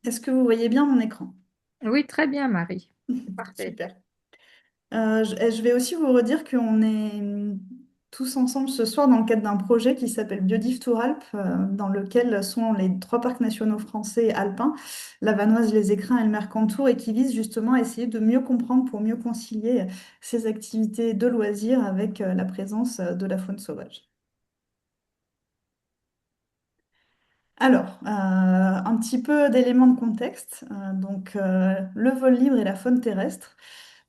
Est-ce que vous voyez bien mon écran? Oui, très bien, Marie. C'est parfait. Super. Je vais aussi vous redire qu'on est tous ensemble ce soir dans le cadre d'un projet qui s'appelle Biodive Tour Alpes, dans lequel sont les trois parcs nationaux français alpins, la Vanoise, les Écrins et le Mercantour, et qui vise justement à essayer de mieux comprendre pour mieux concilier ces activités de loisirs avec la présence de la faune sauvage. Alors, un petit peu d'éléments de contexte. Le vol libre et la faune terrestre.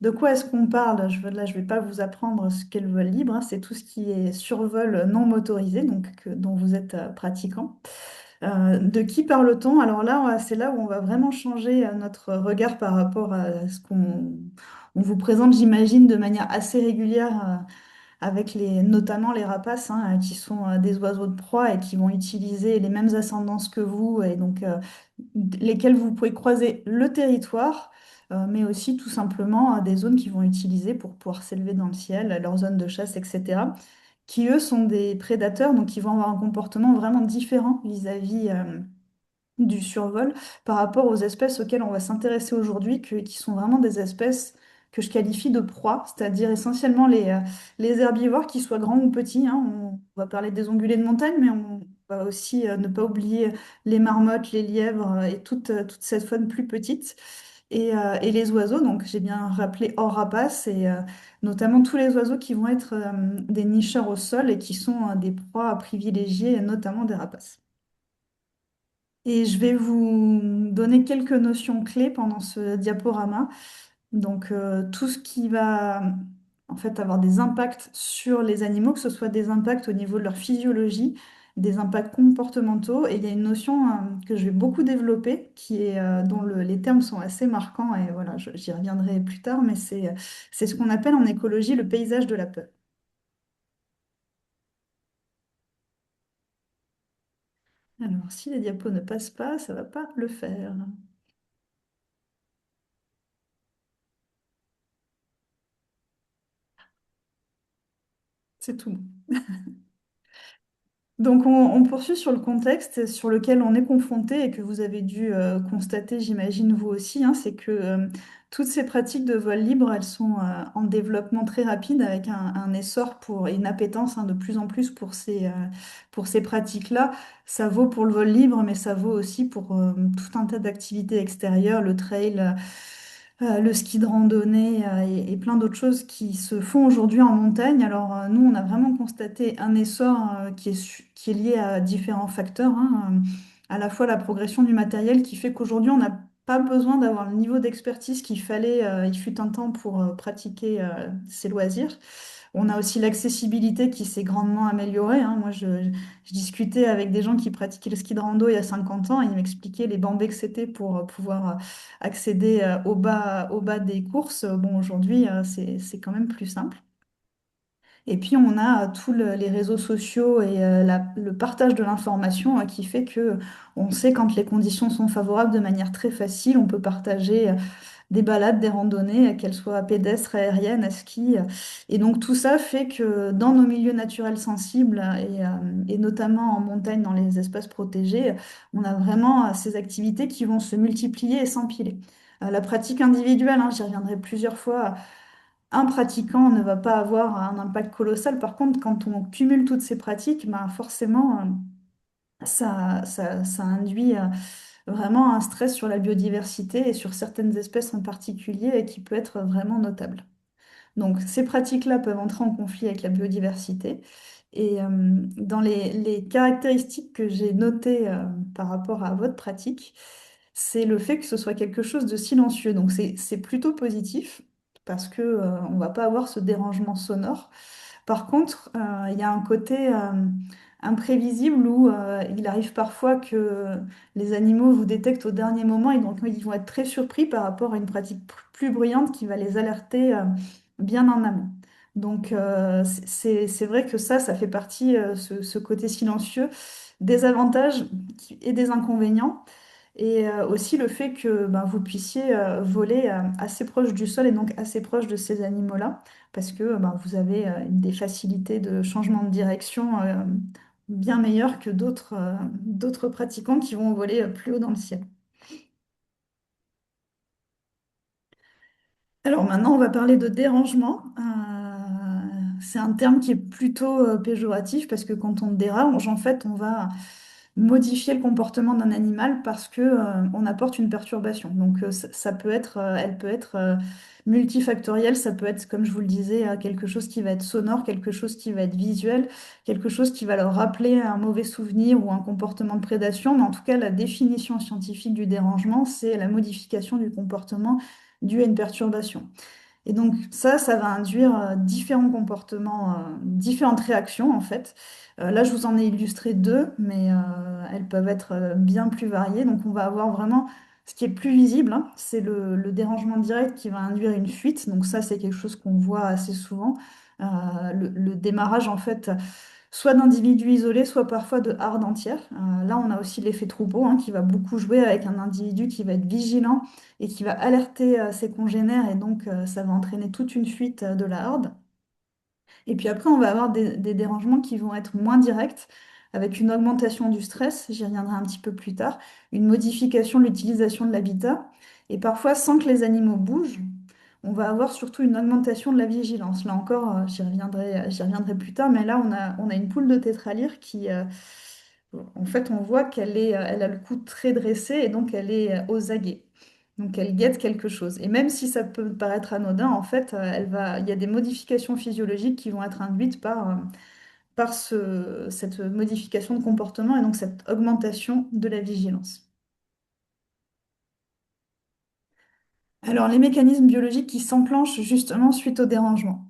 De quoi est-ce qu'on parle? Là, je ne vais pas vous apprendre ce qu'est le vol libre, hein. C'est tout ce qui est survol non motorisé, dont vous êtes pratiquant. De qui parle-t-on? Alors là, c'est là où on va vraiment changer notre regard par rapport à ce qu'on vous présente, j'imagine, de manière assez régulière, avec notamment les rapaces, hein, qui sont des oiseaux de proie et qui vont utiliser les mêmes ascendances que vous, et donc lesquels vous pouvez croiser le territoire, mais aussi tout simplement des zones qu'ils vont utiliser pour pouvoir s'élever dans le ciel, leurs zones de chasse, etc., qui eux sont des prédateurs, donc qui vont avoir un comportement vraiment différent vis-à-vis du survol par rapport aux espèces auxquelles on va s'intéresser aujourd'hui, qui sont vraiment des espèces que je qualifie de proies, c'est-à-dire essentiellement les herbivores, qu'ils soient grands ou petits, hein. On va parler des ongulés de montagne, mais on va aussi ne pas oublier les marmottes, les lièvres et toute cette faune plus petite. Et les oiseaux, donc j'ai bien rappelé hors rapaces, et notamment tous les oiseaux qui vont être des nicheurs au sol et qui sont des proies privilégiées, notamment des rapaces. Et je vais vous donner quelques notions clés pendant ce diaporama. Tout ce qui va en fait avoir des impacts sur les animaux, que ce soit des impacts au niveau de leur physiologie, des impacts comportementaux. Et il y a une notion que je vais beaucoup développer, dont les termes sont assez marquants. Et voilà, j'y reviendrai plus tard, mais c'est ce qu'on appelle en écologie le paysage de la peur. Alors, si les diapos ne passent pas, ça va pas le faire. C'est tout. On poursuit sur le contexte sur lequel on est confronté et que vous avez dû constater, j'imagine vous aussi, hein. C'est que toutes ces pratiques de vol libre, elles sont en développement très rapide, avec un essor et une appétence, hein, de plus en plus pour ces pratiques-là. Ça vaut pour le vol libre, mais ça vaut aussi pour tout un tas d'activités extérieures, le trail, le ski de randonnée, et plein d'autres choses qui se font aujourd'hui en montagne. Alors nous, on a vraiment constaté un essor qui est lié à différents facteurs, hein. À la fois la progression du matériel qui fait qu'aujourd'hui, on n'a pas besoin d'avoir le niveau d'expertise qu'il fallait, il fut un temps, pour pratiquer ces loisirs. On a aussi l'accessibilité qui s'est grandement améliorée, hein. Je discutais avec des gens qui pratiquaient le ski de rando il y a 50 ans, et ils m'expliquaient les bambées que c'était pour pouvoir accéder au bas des courses. Bon, aujourd'hui, c'est quand même plus simple. Et puis, on a les réseaux sociaux et le partage de l'information, qui fait que on sait quand les conditions sont favorables de manière très facile. On peut partager des balades, des randonnées, qu'elles soient pédestres, aériennes, à ski. Et donc tout ça fait que dans nos milieux naturels sensibles, et notamment en montagne, dans les espaces protégés, on a vraiment ces activités qui vont se multiplier et s'empiler. La pratique individuelle, hein, j'y reviendrai plusieurs fois, un pratiquant ne va pas avoir un impact colossal. Par contre, quand on cumule toutes ces pratiques, ben forcément, ça induit vraiment un stress sur la biodiversité et sur certaines espèces en particulier, et qui peut être vraiment notable. Donc, ces pratiques-là peuvent entrer en conflit avec la biodiversité. Et dans les caractéristiques que j'ai notées par rapport à votre pratique, c'est le fait que ce soit quelque chose de silencieux. Donc, c'est plutôt positif parce que on va pas avoir ce dérangement sonore. Par contre, il y a un côté imprévisible où il arrive parfois que les animaux vous détectent au dernier moment, et donc ils vont être très surpris par rapport à une pratique plus bruyante qui va les alerter bien en amont. C'est vrai que ça fait partie, ce côté silencieux, des avantages et des inconvénients. Et aussi le fait que ben, vous puissiez voler assez proche du sol et donc assez proche de ces animaux-là, parce que ben, vous avez des facilités de changement de direction bien meilleures que d'autres pratiquants qui vont voler plus haut dans le ciel. Alors maintenant, on va parler de dérangement. C'est un terme qui est plutôt péjoratif parce que quand on dérange, en fait, on va modifier le comportement d'un animal parce que, on apporte une perturbation. Donc ça peut être, elle peut être multifactorielle, ça peut être, comme je vous le disais, quelque chose qui va être sonore, quelque chose qui va être visuel, quelque chose qui va leur rappeler un mauvais souvenir ou un comportement de prédation. Mais en tout cas, la définition scientifique du dérangement, c'est la modification du comportement due à une perturbation. Et donc ça va induire différents comportements, différentes réactions en fait. Là, je vous en ai illustré deux, mais elles peuvent être bien plus variées. Donc on va avoir vraiment ce qui est plus visible, hein, c'est le dérangement direct qui va induire une fuite. Donc ça, c'est quelque chose qu'on voit assez souvent. Le démarrage en fait soit d'individus isolés, soit parfois de hardes entières. Là, on a aussi l'effet troupeau hein, qui va beaucoup jouer avec un individu qui va être vigilant et qui va alerter ses congénères et donc ça va entraîner toute une fuite de la harde. Et puis après, on va avoir des dérangements qui vont être moins directs, avec une augmentation du stress, j'y reviendrai un petit peu plus tard, une modification de l'utilisation de l'habitat, et parfois sans que les animaux bougent, on va avoir surtout une augmentation de la vigilance. Là encore, j'y reviendrai plus tard, mais là, on a une poule de tétralyre qui, en fait, on voit elle a le cou très dressé et donc elle est aux aguets. Donc elle guette quelque chose. Et même si ça peut paraître anodin, en fait, il y a des modifications physiologiques qui vont être induites par cette modification de comportement et donc cette augmentation de la vigilance. Alors les mécanismes biologiques qui s'enclenchent justement suite au dérangement.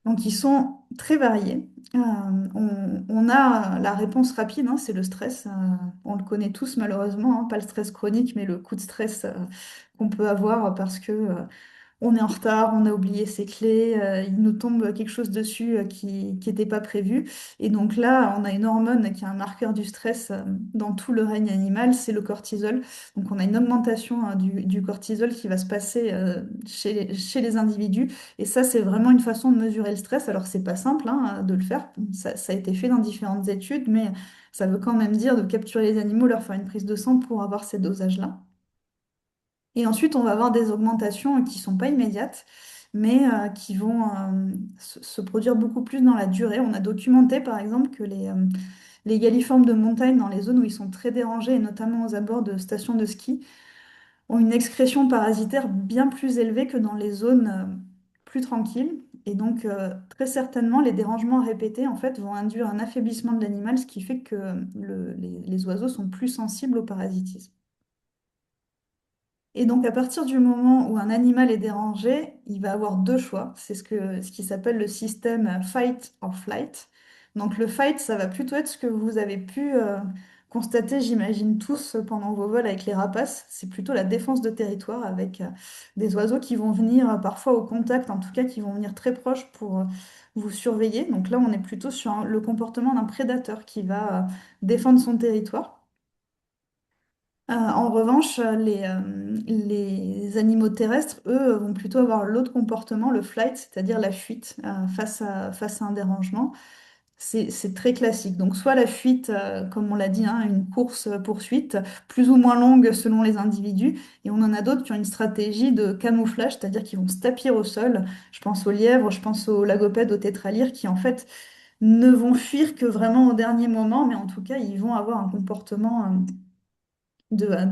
Donc ils sont très variés. On a la réponse rapide, hein, c'est le stress. On le connaît tous malheureusement, hein, pas le stress chronique, mais le coup de stress qu'on peut avoir parce que on est en retard, on a oublié ses clés, il nous tombe quelque chose dessus qui n'était pas prévu. Et donc là, on a une hormone qui est un marqueur du stress dans tout le règne animal, c'est le cortisol. Donc on a une augmentation du cortisol qui va se passer chez les individus. Et ça, c'est vraiment une façon de mesurer le stress. Alors c'est pas simple hein, de le faire, ça a été fait dans différentes études, mais ça veut quand même dire de capturer les animaux, leur faire une prise de sang pour avoir ces dosages-là. Et ensuite, on va avoir des augmentations qui ne sont pas immédiates, mais qui vont se produire beaucoup plus dans la durée. On a documenté, par exemple, que les galliformes de montagne, dans les zones où ils sont très dérangés, et notamment aux abords de stations de ski, ont une excrétion parasitaire bien plus élevée que dans les zones plus tranquilles. Et donc, très certainement, les dérangements répétés, en fait, vont induire un affaiblissement de l'animal, ce qui fait que les oiseaux sont plus sensibles au parasitisme. Et donc, à partir du moment où un animal est dérangé, il va avoir deux choix. C'est ce qui s'appelle le système fight or flight. Donc, le fight, ça va plutôt être ce que vous avez pu constater, j'imagine, tous pendant vos vols avec les rapaces. C'est plutôt la défense de territoire avec des oiseaux qui vont venir parfois au contact, en tout cas qui vont venir très proches pour vous surveiller. Donc là, on est plutôt sur le comportement d'un prédateur qui va défendre son territoire. En revanche, les animaux terrestres, eux, vont plutôt avoir l'autre comportement, le flight, c'est-à-dire la fuite face à un dérangement. C'est très classique. Donc, soit la fuite, comme on l'a dit, hein, une course-poursuite, plus ou moins longue selon les individus. Et on en a d'autres qui ont une stratégie de camouflage, c'est-à-dire qu'ils vont se tapir au sol. Je pense aux lièvres, je pense aux lagopèdes, aux tétralyres, qui en fait ne vont fuir que vraiment au dernier moment, mais en tout cas, ils vont avoir un comportement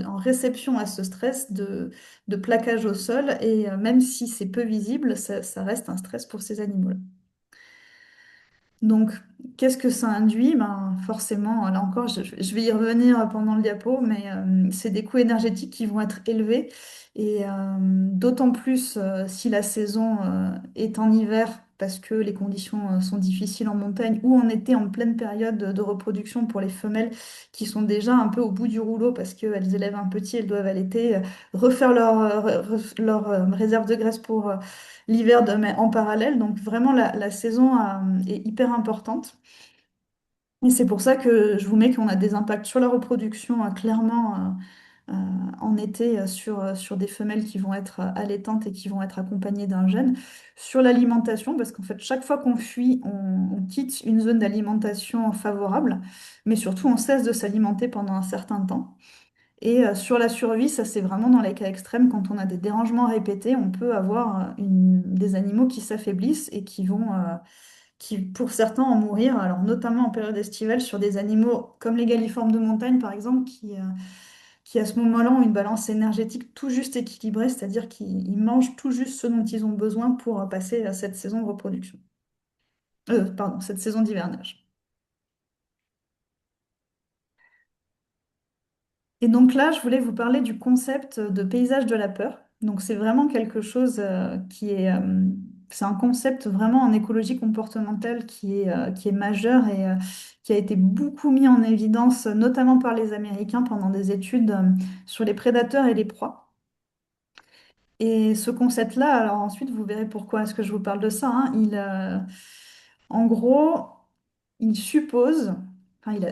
en réception à ce stress de plaquage au sol. Et même si c'est peu visible, ça reste un stress pour ces animaux-là. Donc, qu'est-ce que ça induit? Ben, forcément, là encore, je vais y revenir pendant le diapo, mais c'est des coûts énergétiques qui vont être élevés. Et d'autant plus si la saison est en hiver, parce que les conditions sont difficiles en montagne, ou en été en pleine période de reproduction pour les femelles qui sont déjà un peu au bout du rouleau parce qu'elles élèvent un petit, elles doivent allaiter, refaire leur réserve de graisse pour l'hiver mais en parallèle. Donc vraiment, la saison est hyper importante. Et c'est pour ça que je vous mets qu'on a des impacts sur la reproduction, clairement, en été, sur des femelles qui vont être allaitantes et qui vont être accompagnées d'un jeune. Sur l'alimentation, parce qu'en fait, chaque fois qu'on fuit, on quitte une zone d'alimentation favorable, mais surtout, on cesse de s'alimenter pendant un certain temps. Et sur la survie, ça c'est vraiment dans les cas extrêmes, quand on a des dérangements répétés, on peut avoir des animaux qui s'affaiblissent et qui pour certains en mourir, alors notamment en période estivale sur des animaux comme les galliformes de montagne par exemple, qui à ce moment-là ont une balance énergétique tout juste équilibrée, c'est-à-dire qu'ils mangent tout juste ce dont ils ont besoin pour passer à cette saison de reproduction. Pardon, cette saison d'hivernage. Et donc là, je voulais vous parler du concept de paysage de la peur. Donc c'est vraiment quelque chose c'est un concept vraiment en écologie comportementale qui est majeur et qui a été beaucoup mis en évidence, notamment par les Américains pendant des études sur les prédateurs et les proies. Et ce concept-là, alors ensuite, vous verrez pourquoi est-ce que je vous parle de ça, hein. En gros, il suppose,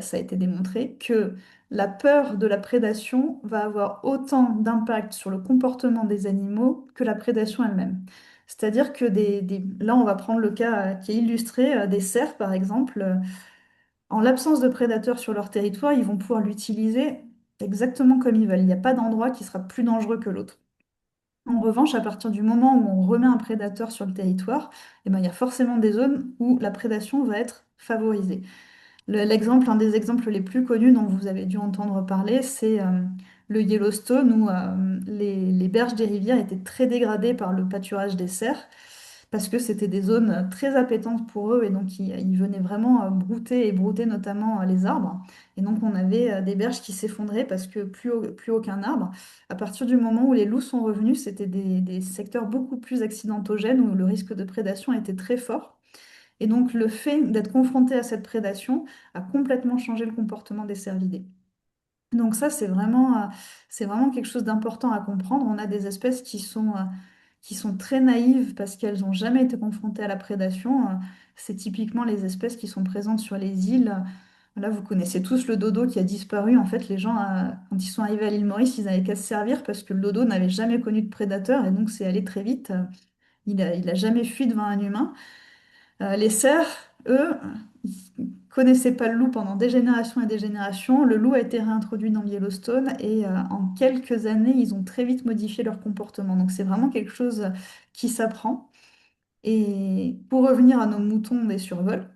ça a été démontré, que la peur de la prédation va avoir autant d'impact sur le comportement des animaux que la prédation elle-même. C'est-à-dire que là, on va prendre le cas qui est illustré, des cerfs, par exemple. En l'absence de prédateurs sur leur territoire, ils vont pouvoir l'utiliser exactement comme ils veulent. Il n'y a pas d'endroit qui sera plus dangereux que l'autre. En revanche, à partir du moment où on remet un prédateur sur le territoire, eh ben, il y a forcément des zones où la prédation va être favorisée. Un des exemples les plus connus dont vous avez dû entendre parler, c'est le Yellowstone, où les berges des rivières étaient très dégradées par le pâturage des cerfs, parce que c'était des zones très appétantes pour eux, et donc ils venaient vraiment brouter et brouter notamment les arbres. Et donc on avait des berges qui s'effondraient parce que plus aucun arbre. À partir du moment où les loups sont revenus, c'était des secteurs beaucoup plus accidentogènes, où le risque de prédation était très fort. Et donc le fait d'être confronté à cette prédation a complètement changé le comportement des cervidés. Donc ça, c'est vraiment quelque chose d'important à comprendre. On a des espèces qui sont très naïves parce qu'elles n'ont jamais été confrontées à la prédation. C'est typiquement les espèces qui sont présentes sur les îles. Là, vous connaissez tous le dodo qui a disparu. En fait, les gens, quand ils sont arrivés à l'île Maurice, ils n'avaient qu'à se servir parce que le dodo n'avait jamais connu de prédateur et donc c'est allé très vite. Il a jamais fui devant un humain. Les cerfs, eux, ils connaissaient pas le loup pendant des générations et des générations. Le loup a été réintroduit dans le Yellowstone et en quelques années, ils ont très vite modifié leur comportement. Donc c'est vraiment quelque chose qui s'apprend. Et pour revenir à nos moutons des survols,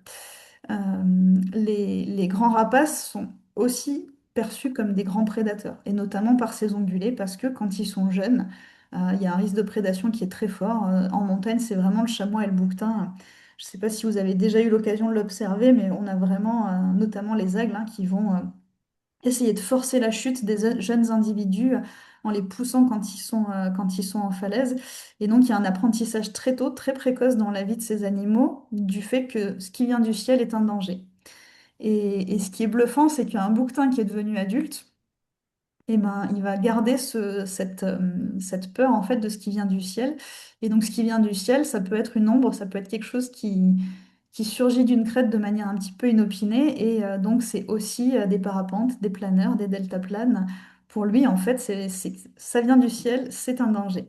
les grands rapaces sont aussi perçus comme des grands prédateurs, et notamment par ces ongulés, parce que quand ils sont jeunes, il y a un risque de prédation qui est très fort. En montagne, c'est vraiment le chamois et le bouquetin. Je ne sais pas si vous avez déjà eu l'occasion de l'observer, mais on a vraiment, notamment les aigles, hein, qui vont essayer de forcer la chute des jeunes individus en les poussant quand ils sont en falaise. Et donc, il y a un apprentissage très tôt, très précoce dans la vie de ces animaux, du fait que ce qui vient du ciel est un danger. Et ce qui est bluffant, c'est qu'un bouquetin qui est devenu adulte, eh ben, il va garder cette peur en fait de ce qui vient du ciel. Et donc, ce qui vient du ciel, ça peut être une ombre, ça peut être quelque chose qui surgit d'une crête de manière un petit peu inopinée. Et donc, c'est aussi des parapentes, des planeurs, des deltaplanes. Pour lui, en fait, ça vient du ciel, c'est un danger.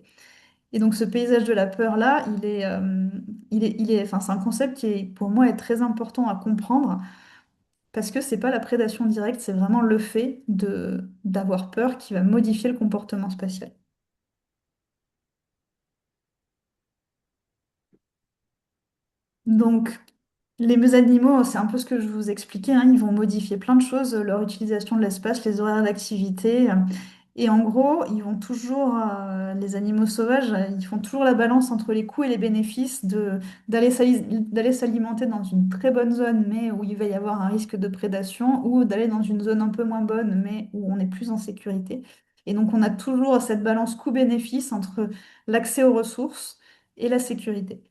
Et donc, ce paysage de la peur-là, enfin, c'est un concept qui, pour moi, est très important à comprendre parce que c'est pas la prédation directe, c'est vraiment le fait d'avoir peur qui va modifier le comportement spatial. Donc, les animaux, c'est un peu ce que je vous expliquais, hein, ils vont modifier plein de choses, leur utilisation de l'espace, les horaires d'activité. Et en gros, ils vont toujours, les animaux sauvages, ils font toujours la balance entre les coûts et les bénéfices d'aller s'alimenter dans une très bonne zone, mais où il va y avoir un risque de prédation, ou d'aller dans une zone un peu moins bonne, mais où on est plus en sécurité. Et donc, on a toujours cette balance coût-bénéfice entre l'accès aux ressources et la sécurité.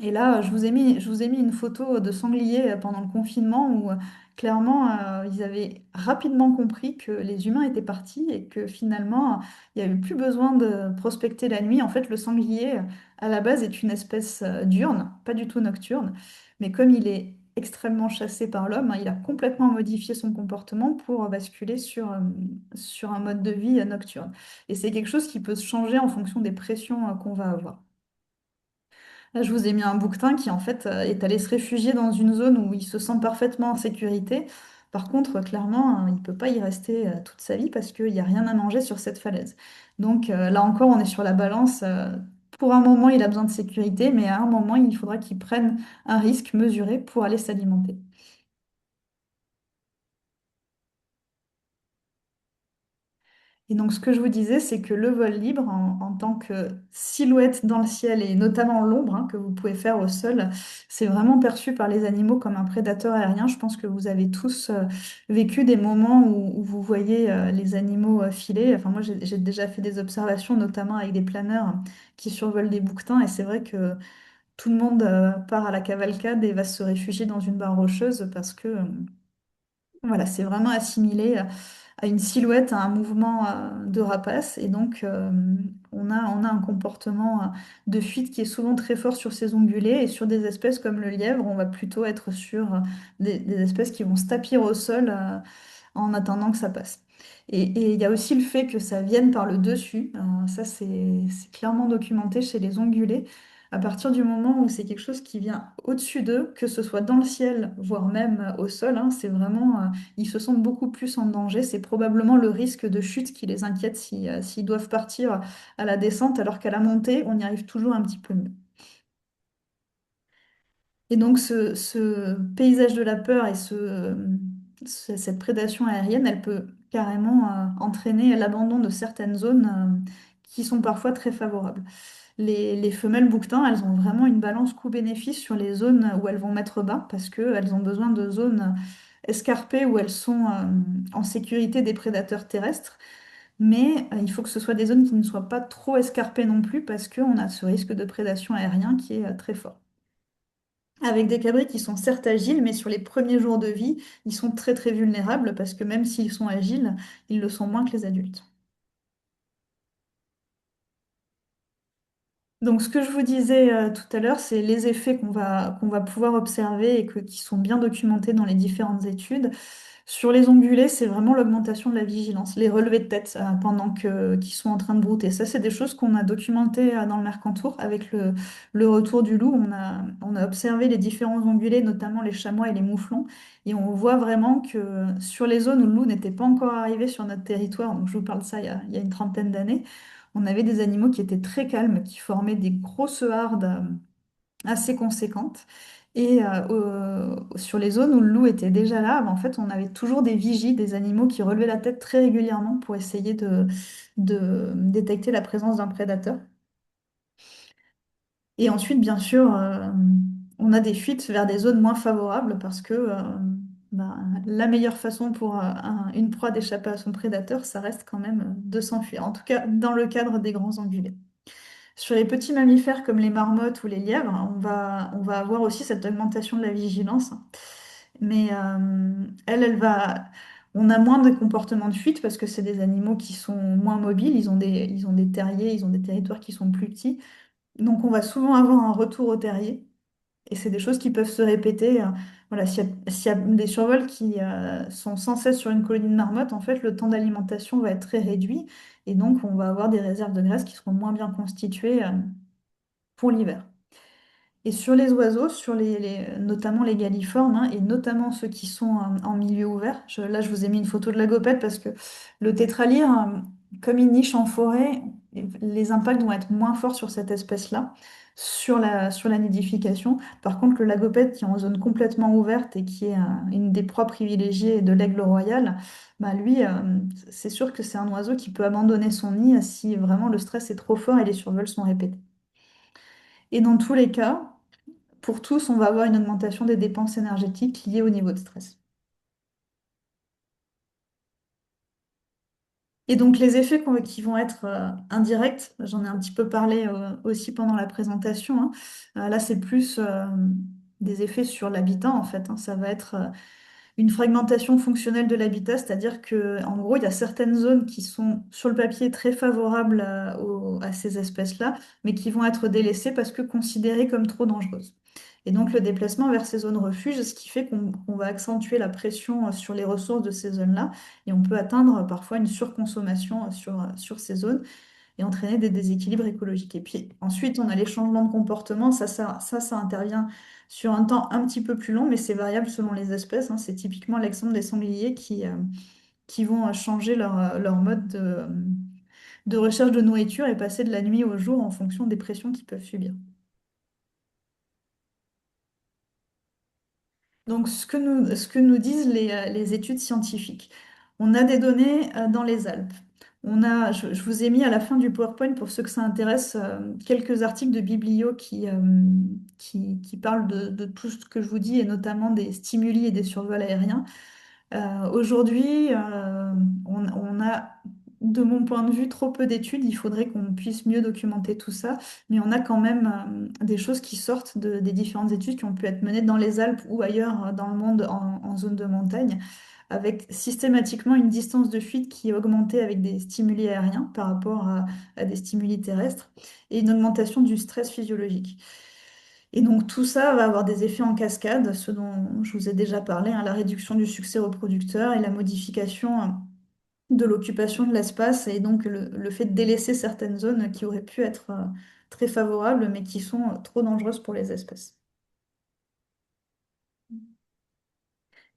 Et là, je vous ai mis une photo de sangliers pendant le confinement où clairement, ils avaient rapidement compris que les humains étaient partis et que finalement, il n'y avait plus besoin de prospecter la nuit. En fait, le sanglier, à la base, est une espèce diurne, pas du tout nocturne. Mais comme il est extrêmement chassé par l'homme, hein, il a complètement modifié son comportement pour basculer sur un mode de vie nocturne. Et c'est quelque chose qui peut se changer en fonction des pressions qu'on va avoir. Là, je vous ai mis un bouquetin qui, en fait, est allé se réfugier dans une zone où il se sent parfaitement en sécurité. Par contre, clairement, il ne peut pas y rester toute sa vie parce qu'il n'y a rien à manger sur cette falaise. Donc là encore, on est sur la balance. Pour un moment, il a besoin de sécurité, mais à un moment, il faudra qu'il prenne un risque mesuré pour aller s'alimenter. Et donc, ce que je vous disais, c'est que le vol libre, en tant que silhouette dans le ciel et notamment l'ombre que vous pouvez faire au sol, c'est vraiment perçu par les animaux comme un prédateur aérien. Je pense que vous avez tous vécu des moments où vous voyez les animaux filer. Enfin, moi, j'ai déjà fait des observations, notamment avec des planeurs qui survolent des bouquetins. Et c'est vrai que tout le monde part à la cavalcade et va se réfugier dans une barre rocheuse parce que voilà, c'est vraiment assimilé à une silhouette, à un mouvement de rapace. Et donc, on a un comportement de fuite qui est souvent très fort sur ces ongulés. Et sur des espèces comme le lièvre, on va plutôt être sur des espèces qui vont se tapir au sol en attendant que ça passe. Et il y a aussi le fait que ça vienne par le dessus. Ça, c'est clairement documenté chez les ongulés. À partir du moment où c'est quelque chose qui vient au-dessus d'eux, que ce soit dans le ciel, voire même au sol, c'est vraiment, ils se sentent beaucoup plus en danger. C'est probablement le risque de chute qui les inquiète s'ils doivent partir à la descente, alors qu'à la montée, on y arrive toujours un petit peu mieux. Et donc ce paysage de la peur et cette prédation aérienne, elle peut carrément entraîner l'abandon de certaines zones qui sont parfois très favorables. Les femelles bouquetins, elles ont vraiment une balance coût-bénéfice sur les zones où elles vont mettre bas parce qu'elles ont besoin de zones escarpées où elles sont en sécurité des prédateurs terrestres. Mais il faut que ce soit des zones qui ne soient pas trop escarpées non plus parce qu'on a ce risque de prédation aérien qui est très fort. Avec des cabris qui sont certes agiles, mais sur les premiers jours de vie, ils sont très très vulnérables parce que même s'ils sont agiles, ils le sont moins que les adultes. Donc ce que je vous disais tout à l'heure, c'est les effets qu'on va pouvoir observer et qui sont bien documentés dans les différentes études. Sur les ongulés, c'est vraiment l'augmentation de la vigilance, les relevés de tête pendant qu'ils sont en train de brouter. Ça, c'est des choses qu'on a documentées dans le Mercantour avec le retour du loup. On a observé les différents ongulés, notamment les chamois et les mouflons, et on voit vraiment que sur les zones où le loup n'était pas encore arrivé sur notre territoire, donc je vous parle de ça il y a une trentaine d'années, on avait des animaux qui étaient très calmes, qui formaient des grosses hardes assez conséquentes. Et sur les zones où le loup était déjà là, en fait, on avait toujours des vigies, des animaux qui relevaient la tête très régulièrement pour essayer de détecter la présence d'un prédateur. Et ensuite, bien sûr, on a des fuites vers des zones moins favorables parce que la meilleure façon pour une proie d'échapper à son prédateur, ça reste quand même de s'enfuir, en tout cas dans le cadre des grands ongulés. Sur les petits mammifères comme les marmottes ou les lièvres, on va avoir aussi cette augmentation de la vigilance. Mais on a moins de comportements de fuite parce que c'est des animaux qui sont moins mobiles, ils ont des terriers, ils ont des territoires qui sont plus petits. Donc on va souvent avoir un retour au terrier. Et c'est des choses qui peuvent se répéter. Voilà, s'il y a des survols qui sont sans cesse sur une colonie de marmottes, en fait, le temps d'alimentation va être très réduit. Et donc, on va avoir des réserves de graisse qui seront moins bien constituées pour l'hiver. Et sur les oiseaux, notamment les galliformes, et notamment ceux qui sont en milieu ouvert, là je vous ai mis une photo de la gopette parce que le tétralyre, comme il niche en forêt, les impacts vont être moins forts sur cette espèce-là, sur la nidification. Par contre, le lagopède qui est en zone complètement ouverte et qui est une des proies privilégiées de l'aigle royal, bah lui, c'est sûr que c'est un oiseau qui peut abandonner son nid si vraiment le stress est trop fort et les survols sont répétés. Et dans tous les cas, pour tous, on va avoir une augmentation des dépenses énergétiques liées au niveau de stress. Et donc les effets qui vont être indirects, j'en ai un petit peu parlé aussi pendant la présentation, là, c'est plus des effets sur l'habitat en fait, ça va être une fragmentation fonctionnelle de l'habitat, c'est-à-dire que en gros, il y a certaines zones qui sont sur le papier très favorables à ces espèces-là, mais qui vont être délaissées parce que considérées comme trop dangereuses. Et donc le déplacement vers ces zones refuges, ce qui fait qu'on va accentuer la pression sur les ressources de ces zones-là, et on peut atteindre parfois une surconsommation sur ces zones. et entraîner des déséquilibres écologiques. Et puis ensuite, on a les changements de comportement. Ça intervient sur un temps un petit peu plus long, mais c'est variable selon les espèces, hein. C'est typiquement l'exemple des sangliers qui vont changer leur mode de recherche de nourriture et passer de la nuit au jour en fonction des pressions qu'ils peuvent subir. Donc, ce que nous disent les études scientifiques, on a des données dans les Alpes. Je vous ai mis à la fin du PowerPoint, pour ceux que ça intéresse, quelques articles de Biblio qui parlent de tout ce que je vous dis, et notamment des stimuli et des survols aériens. Aujourd'hui, on a, de mon point de vue, trop peu d'études. Il faudrait qu'on puisse mieux documenter tout ça. Mais on a quand même des choses qui sortent des différentes études qui ont pu être menées dans les Alpes ou ailleurs dans le monde en zone de montagne, avec systématiquement une distance de fuite qui est augmentée avec des stimuli aériens par rapport à des stimuli terrestres et une augmentation du stress physiologique. Et donc tout ça va avoir des effets en cascade, ce dont je vous ai déjà parlé, hein, la réduction du succès reproducteur et la modification de l'occupation de l'espace, et donc le fait de délaisser certaines zones qui auraient pu être très favorables mais qui sont trop dangereuses pour les espèces.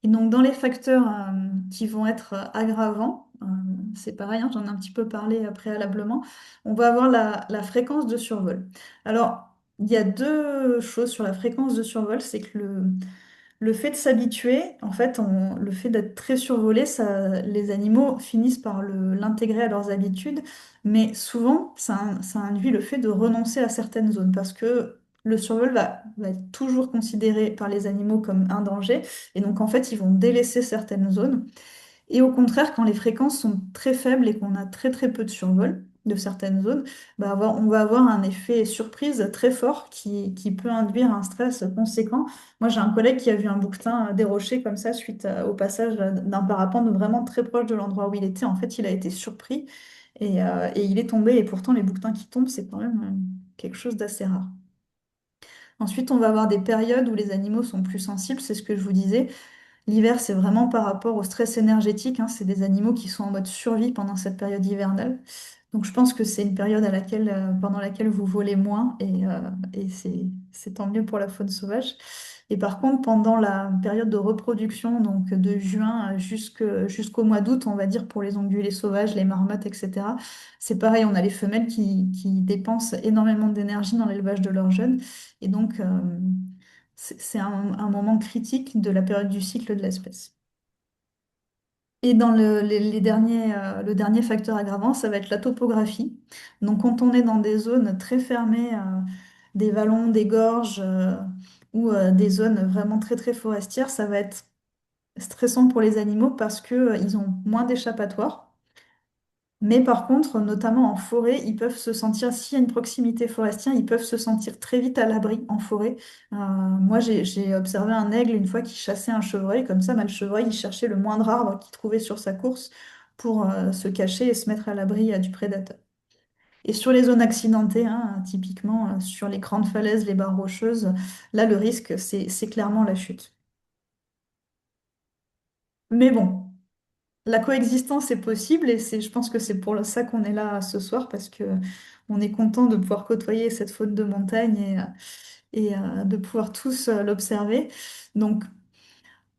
Et donc dans les facteurs qui vont être aggravants, c'est pareil, hein, j'en ai un petit peu parlé préalablement, on va avoir la fréquence de survol. Alors, il y a deux choses sur la fréquence de survol, c'est que le fait de s'habituer, en fait, le fait d'être très survolé, les animaux finissent par l'intégrer à leurs habitudes, mais souvent, ça induit le fait de renoncer à certaines zones, parce que le survol va être toujours considéré par les animaux comme un danger, et donc en fait, ils vont délaisser certaines zones. Et au contraire, quand les fréquences sont très faibles et qu'on a très très peu de survol de certaines zones, on va avoir un effet surprise très fort qui peut induire un stress conséquent. Moi, j'ai un collègue qui a vu un bouquetin dérocher comme ça suite au passage d'un parapente vraiment très proche de l'endroit où il était. En fait, il a été surpris et il est tombé. Et pourtant, les bouquetins qui tombent, c'est quand même quelque chose d'assez rare. Ensuite, on va avoir des périodes où les animaux sont plus sensibles, c'est ce que je vous disais. L'hiver, c'est vraiment par rapport au stress énergétique, hein. C'est des animaux qui sont en mode survie pendant cette période hivernale. Donc je pense que c'est une période pendant laquelle vous volez moins, et c'est tant mieux pour la faune sauvage. Et par contre, pendant la période de reproduction, donc de juin jusqu'au mois d'août, on va dire pour les ongulés sauvages, les marmottes, etc., c'est pareil, on a les femelles qui dépensent énormément d'énergie dans l'élevage de leurs jeunes. Et donc, c'est un moment critique de la période du cycle de l'espèce. Et dans le dernier facteur aggravant, ça va être la topographie. Donc, quand on est dans des zones très fermées, des vallons, des gorges, ou des zones vraiment très très forestières, ça va être stressant pour les animaux parce que, ils ont moins d'échappatoire. Mais par contre, notamment en forêt, ils peuvent se sentir, s'il y a une proximité forestière, ils peuvent se sentir très vite à l'abri en forêt. Moi, j'ai observé un aigle une fois qui chassait un chevreuil, comme ça, le chevreuil, il cherchait le moindre arbre qu'il trouvait sur sa course pour se cacher et se mettre à l'abri du prédateur. Et sur les zones accidentées, hein, typiquement sur les grandes falaises, les barres rocheuses, là, le risque, c'est clairement la chute. Mais bon. La coexistence est possible, et je pense que c'est pour ça qu'on est là ce soir, parce que on est content de pouvoir côtoyer cette faune de montagne et de pouvoir tous l'observer. Donc,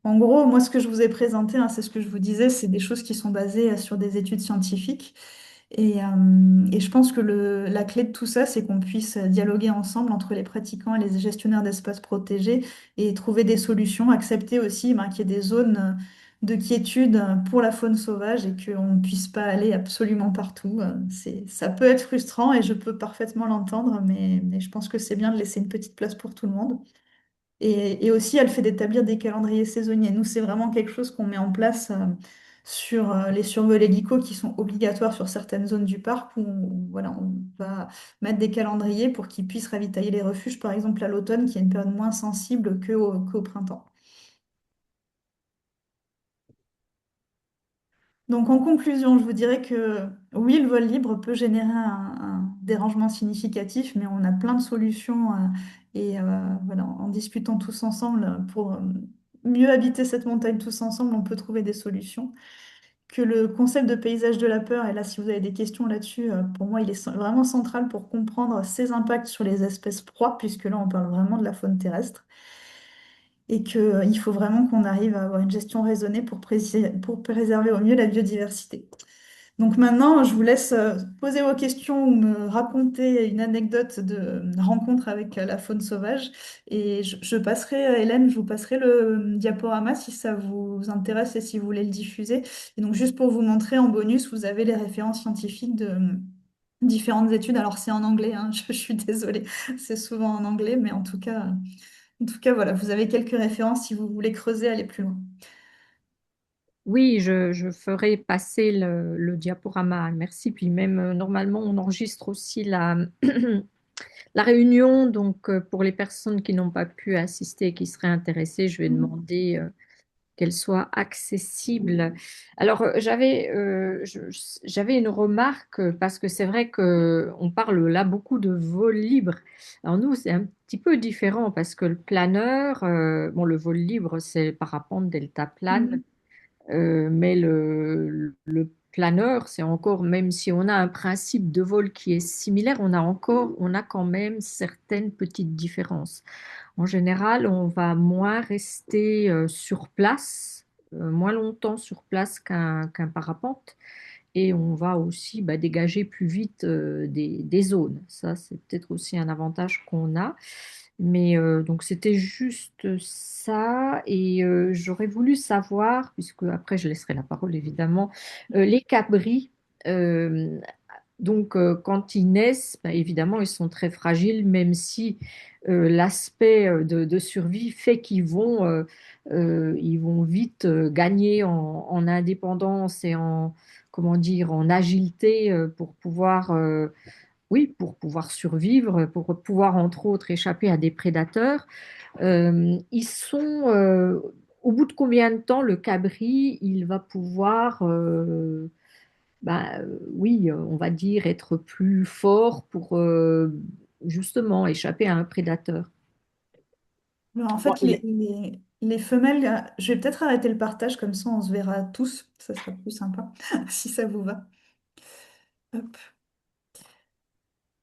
en gros, moi, ce que je vous ai présenté, hein, c'est ce que je vous disais, c'est des choses qui sont basées sur des études scientifiques. Et je pense que la clé de tout ça, c'est qu'on puisse dialoguer ensemble entre les pratiquants et les gestionnaires d'espaces protégés et trouver des solutions, accepter aussi qu'il y ait des zones de quiétude pour la faune sauvage et qu'on ne puisse pas aller absolument partout. Ça peut être frustrant et je peux parfaitement l'entendre, mais je pense que c'est bien de laisser une petite place pour tout le monde. Et aussi, elle fait d'établir des calendriers saisonniers. Nous, c'est vraiment quelque chose qu'on met en place sur les survols hélicos qui sont obligatoires sur certaines zones du parc, où voilà, on va mettre des calendriers pour qu'ils puissent ravitailler les refuges, par exemple à l'automne, qui est une période moins sensible qu'au printemps. Donc, en conclusion, je vous dirais que oui, le vol libre peut générer un dérangement significatif, mais on a plein de solutions, voilà, en discutant tous ensemble pour mieux habiter cette montagne tous ensemble, on peut trouver des solutions. que le concept de paysage de la peur, et là si vous avez des questions là-dessus, pour moi il est vraiment central pour comprendre ses impacts sur les espèces proies, puisque là on parle vraiment de la faune terrestre, et qu'il faut vraiment qu'on arrive à avoir une gestion raisonnée pour préserver au mieux la biodiversité. Donc maintenant, je vous laisse poser vos questions ou me raconter une anecdote de rencontre avec la faune sauvage. Et je passerai, Hélène, je vous passerai le diaporama si ça vous intéresse et si vous voulez le diffuser. Et donc juste pour vous montrer en bonus, vous avez les références scientifiques de différentes études. Alors c'est en anglais, hein, je suis désolée, c'est souvent en anglais, mais en tout cas, voilà, vous avez quelques références si vous voulez creuser, aller plus loin. Oui, je ferai passer le diaporama. Merci. Puis même, normalement, on enregistre aussi la réunion. Donc, pour les personnes qui n'ont pas pu assister et qui seraient intéressées, je vais demander qu'elle soit accessible. Alors, j'avais une remarque parce que c'est vrai que on parle là beaucoup de vol libre. Alors nous, c'est un petit peu différent parce que le planeur, bon, le vol libre, c'est parapente, deltaplane. Mhm. Mais le planeur, c'est encore, même si on a un principe de vol qui est similaire, on a quand même certaines petites différences. En général, on va moins rester sur place, moins longtemps sur place qu'un parapente, et on va aussi dégager plus vite des zones. Ça, c'est peut-être aussi un avantage qu'on a. Mais donc c'était juste ça et j'aurais voulu savoir, puisque après je laisserai la parole évidemment, les cabris, euh, donc quand ils naissent, évidemment ils sont très fragiles, même si l'aspect de survie fait ils vont vite gagner en indépendance et en, comment dire, en agilité pour pouvoir survivre, pour pouvoir entre autres échapper à des prédateurs. Ils sont, au bout de combien de temps le cabri, il va pouvoir, oui, on va dire, être plus fort pour justement échapper à un prédateur. Alors, en Bon, fait, les femelles, je vais peut-être arrêter le partage, comme ça on se verra tous, ça sera plus sympa, si ça vous va. Hop.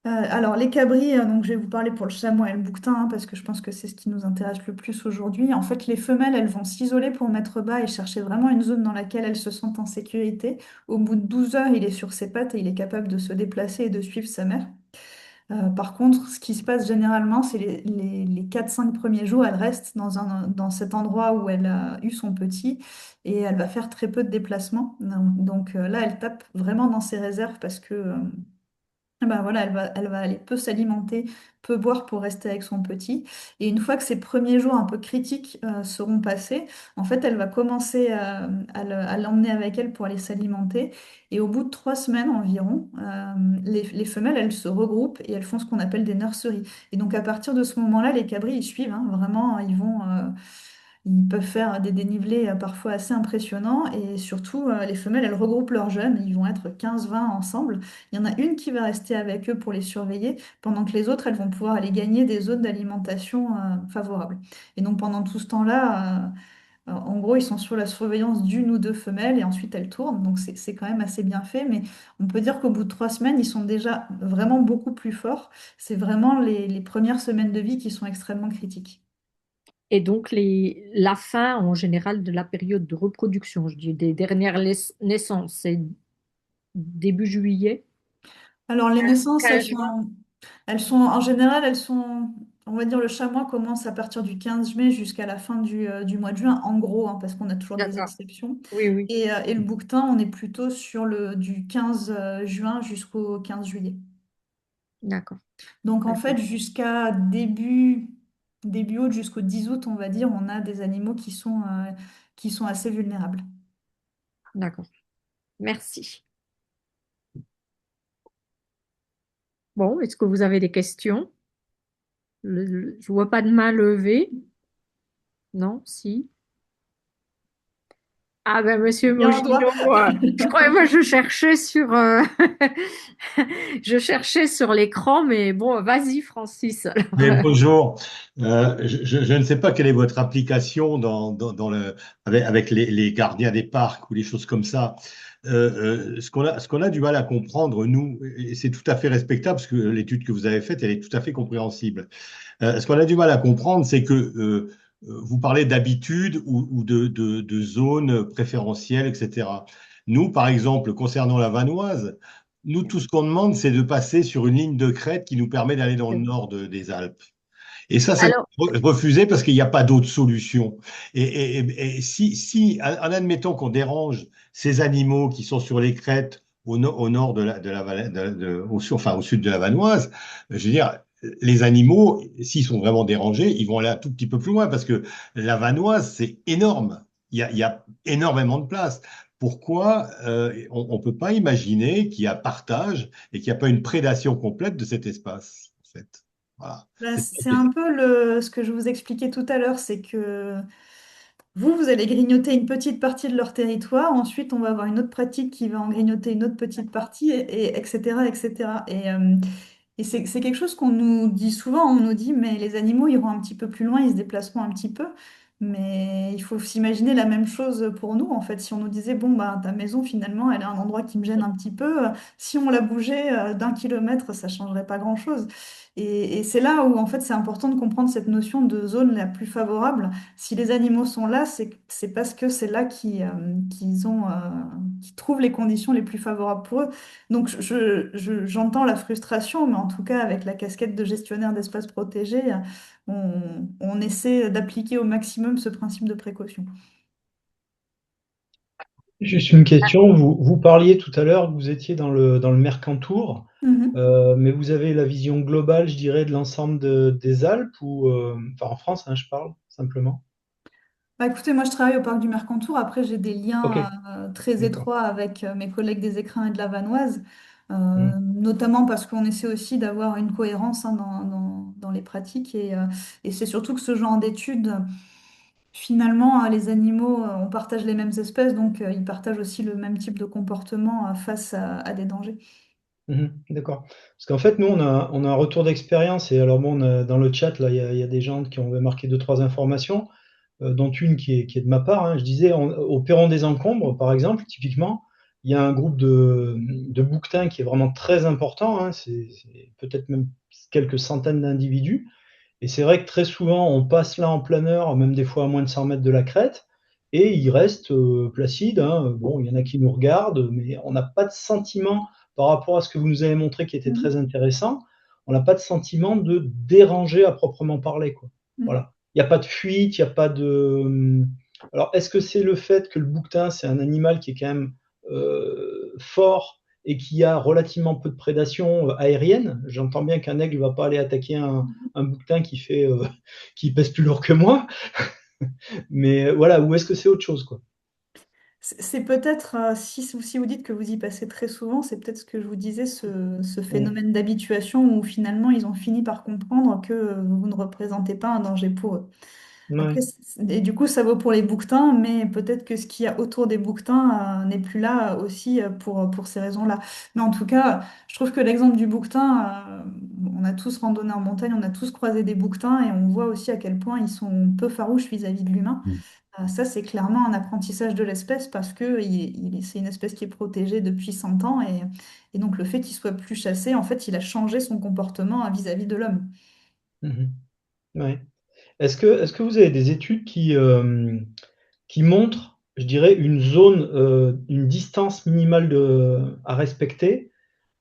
Alors, les cabris, donc je vais vous parler pour le chamois et le bouquetin, hein, parce que je pense que c'est ce qui nous intéresse le plus aujourd'hui. En fait, les femelles, elles vont s'isoler pour mettre bas et chercher vraiment une zone dans laquelle elles se sentent en sécurité. Au bout de 12 heures, il est sur ses pattes et il est capable de se déplacer et de suivre sa mère. Par contre, ce qui se passe généralement, c'est les 4-5 premiers jours, elle reste dans cet endroit où elle a eu son petit et elle va faire très peu de déplacements. Donc, là, elle tape vraiment dans ses réserves parce que ben voilà, elle va aller peu s'alimenter, peu boire pour rester avec son petit. Et une fois que ces premiers jours un peu critiques seront passés, en fait, elle va commencer à l'emmener avec elle pour aller s'alimenter. Et au bout de 3 semaines environ, les femelles, elles se regroupent et elles font ce qu'on appelle des nurseries. Et donc, à partir de ce moment-là, les cabris, ils suivent, hein, vraiment, ils peuvent faire des dénivelés parfois assez impressionnants et surtout, les femelles, elles regroupent leurs jeunes. Ils vont être 15-20 ensemble. Il y en a une qui va rester avec eux pour les surveiller, pendant que les autres, elles vont pouvoir aller gagner des zones d'alimentation favorables. Et donc pendant tout ce temps-là, en gros, ils sont sur la surveillance d'une ou deux femelles et ensuite elles tournent. Donc c'est quand même assez bien fait. Mais on peut dire qu'au bout de 3 semaines, ils sont déjà vraiment beaucoup plus forts. C'est vraiment les premières semaines de vie qui sont extrêmement critiques. Et donc, la fin en général de la période de reproduction, je dis des dernières naissances, c'est début juillet, Alors, les naissances, 15 juin. en général, on va dire, le chamois commence à partir du 15 mai jusqu'à la fin du mois de juin, en gros, hein, parce qu'on a toujours des D'accord. exceptions. Oui, oui. Et le bouquetin, on est plutôt sur du 15 juin jusqu'au 15 juillet. D'accord. Donc, en D'accord. fait, jusqu'à début août, jusqu'au 10 août, on va dire, on a des animaux qui sont assez vulnérables. D'accord. Merci. Bon, est-ce que vous avez des questions? Je vois pas de main levée. Non, si. Ah ben, Monsieur Et en toi. Mogino, je croyais, moi, je cherchais sur, je cherchais sur l'écran, mais bon, vas-y, Francis. Mais Alors, bonjour. Je ne sais pas quelle est votre application avec les gardiens des parcs ou les choses comme ça. Ce qu'on a du mal à comprendre, nous, et c'est tout à fait respectable parce que l'étude que vous avez faite, elle est tout à fait compréhensible. Ce qu'on a du mal à comprendre, c'est que vous parlez d'habitude ou de zones préférentielles, etc. Nous, par exemple, concernant la Vanoise, nous, tout ce qu'on demande, c'est de passer sur une ligne de crête qui nous permet d'aller dans le nord des Alpes. Et ça, c'est alors, refusé parce qu'il n'y a pas d'autre solution. Et si, en admettant qu'on dérange ces animaux qui sont sur les crêtes au nord de la vallée, enfin, au sud de la Vanoise, je veux dire, les animaux, s'ils sont vraiment dérangés, ils vont aller un tout petit peu plus loin parce que la Vanoise, c'est énorme. Il y a énormément de place. Pourquoi on ne peut pas imaginer qu'il y a partage et qu'il n'y a pas une prédation complète de cet espace, en fait. Voilà. Bah, C'est c'est un peu ce que je vous expliquais tout à l'heure, c'est que vous allez grignoter une petite partie de leur territoire, ensuite on va avoir une autre pratique qui va en grignoter une autre petite partie, etc., etc. Et c'est quelque chose qu'on nous dit souvent, on nous dit, mais les animaux iront un petit peu plus loin, ils se déplaceront un petit peu. Mais il faut s'imaginer la même chose pour nous, en fait. Si on nous disait, bon, bah, ta maison, finalement, elle est un endroit qui me gêne un petit peu, si on la bougeait d'1 kilomètre, ça changerait pas grand-chose. Et c'est là où, en fait, c'est important de comprendre cette notion de zone la plus favorable. Si les animaux sont là, c'est parce que c'est là qu'ils trouvent les conditions les plus favorables pour eux. Donc j'entends la frustration, mais en tout cas, avec la casquette de gestionnaire d'espaces protégés, on essaie d'appliquer au maximum ce principe de précaution. Juste une question, vous parliez tout à l'heure que vous étiez dans le Mercantour, Mhm. mais vous avez la vision globale, je dirais, de l'ensemble des Alpes, ou enfin en France, hein, je parle simplement. Bah, écoutez, moi je travaille au parc du Mercantour. Après, j'ai des Ok, liens très d'accord. étroits avec mes collègues des Écrins et de la Vanoise, Hmm. notamment parce qu'on essaie aussi d'avoir une cohérence hein, dans les pratiques. Et c'est surtout que ce genre d'études, finalement, les animaux, on partage les mêmes espèces, donc ils partagent aussi le même type de comportement face à des dangers. Mhm, d'accord. Parce qu'en fait, nous, on a un retour d'expérience, et alors bon, dans le chat, là, il y a des gens qui ont marqué deux, trois informations, dont une qui est de ma part, hein. Je disais, au Perron des Encombres, par exemple, typiquement, il y a un groupe de bouquetins qui est vraiment très important, hein. C'est peut-être même quelques centaines d'individus. Et c'est vrai que très souvent, on passe là en plein heure, même des fois à moins de 100 mètres de la crête, et ils restent placides, hein. Bon, il y en a qui nous regardent, mais on n'a pas de sentiment, par rapport à ce que vous nous avez montré qui était très Mhm. intéressant, on n'a pas de sentiment de déranger à proprement parler, quoi. Mhm. Voilà. Il n'y a pas de fuite, il n'y a pas de. Alors, est-ce que c'est le fait que le bouquetin, c'est un animal qui est quand même fort et qui a relativement peu de prédation aérienne? J'entends bien qu'un aigle ne va pas aller attaquer un bouquetin qui pèse plus lourd que moi, mais voilà, ou est-ce que c'est autre chose, quoi? C'est peut-être, si vous dites que vous y passez très souvent, c'est peut-être ce que je vous disais, ce Ouais. phénomène d'habituation où finalement ils ont fini par comprendre que vous ne représentez pas un danger pour eux. Ouais. Après, et du coup, ça vaut pour les bouquetins, mais peut-être que ce qu'il y a autour des bouquetins n'est plus là aussi pour ces raisons-là. Mais en tout cas, je trouve que l'exemple du bouquetin, on a tous randonné en montagne, on a tous croisé des bouquetins et on voit aussi à quel point ils sont peu farouches vis-à-vis de l'humain. Ça, c'est clairement un apprentissage de l'espèce parce que c'est une espèce qui est protégée depuis 100 ans et donc le fait qu'il soit plus chassé, en fait, il a changé son comportement vis-à-vis de l'homme. Mhm. Ouais. Est-ce que vous avez des études qui montrent, je dirais, une zone, une distance minimale à respecter?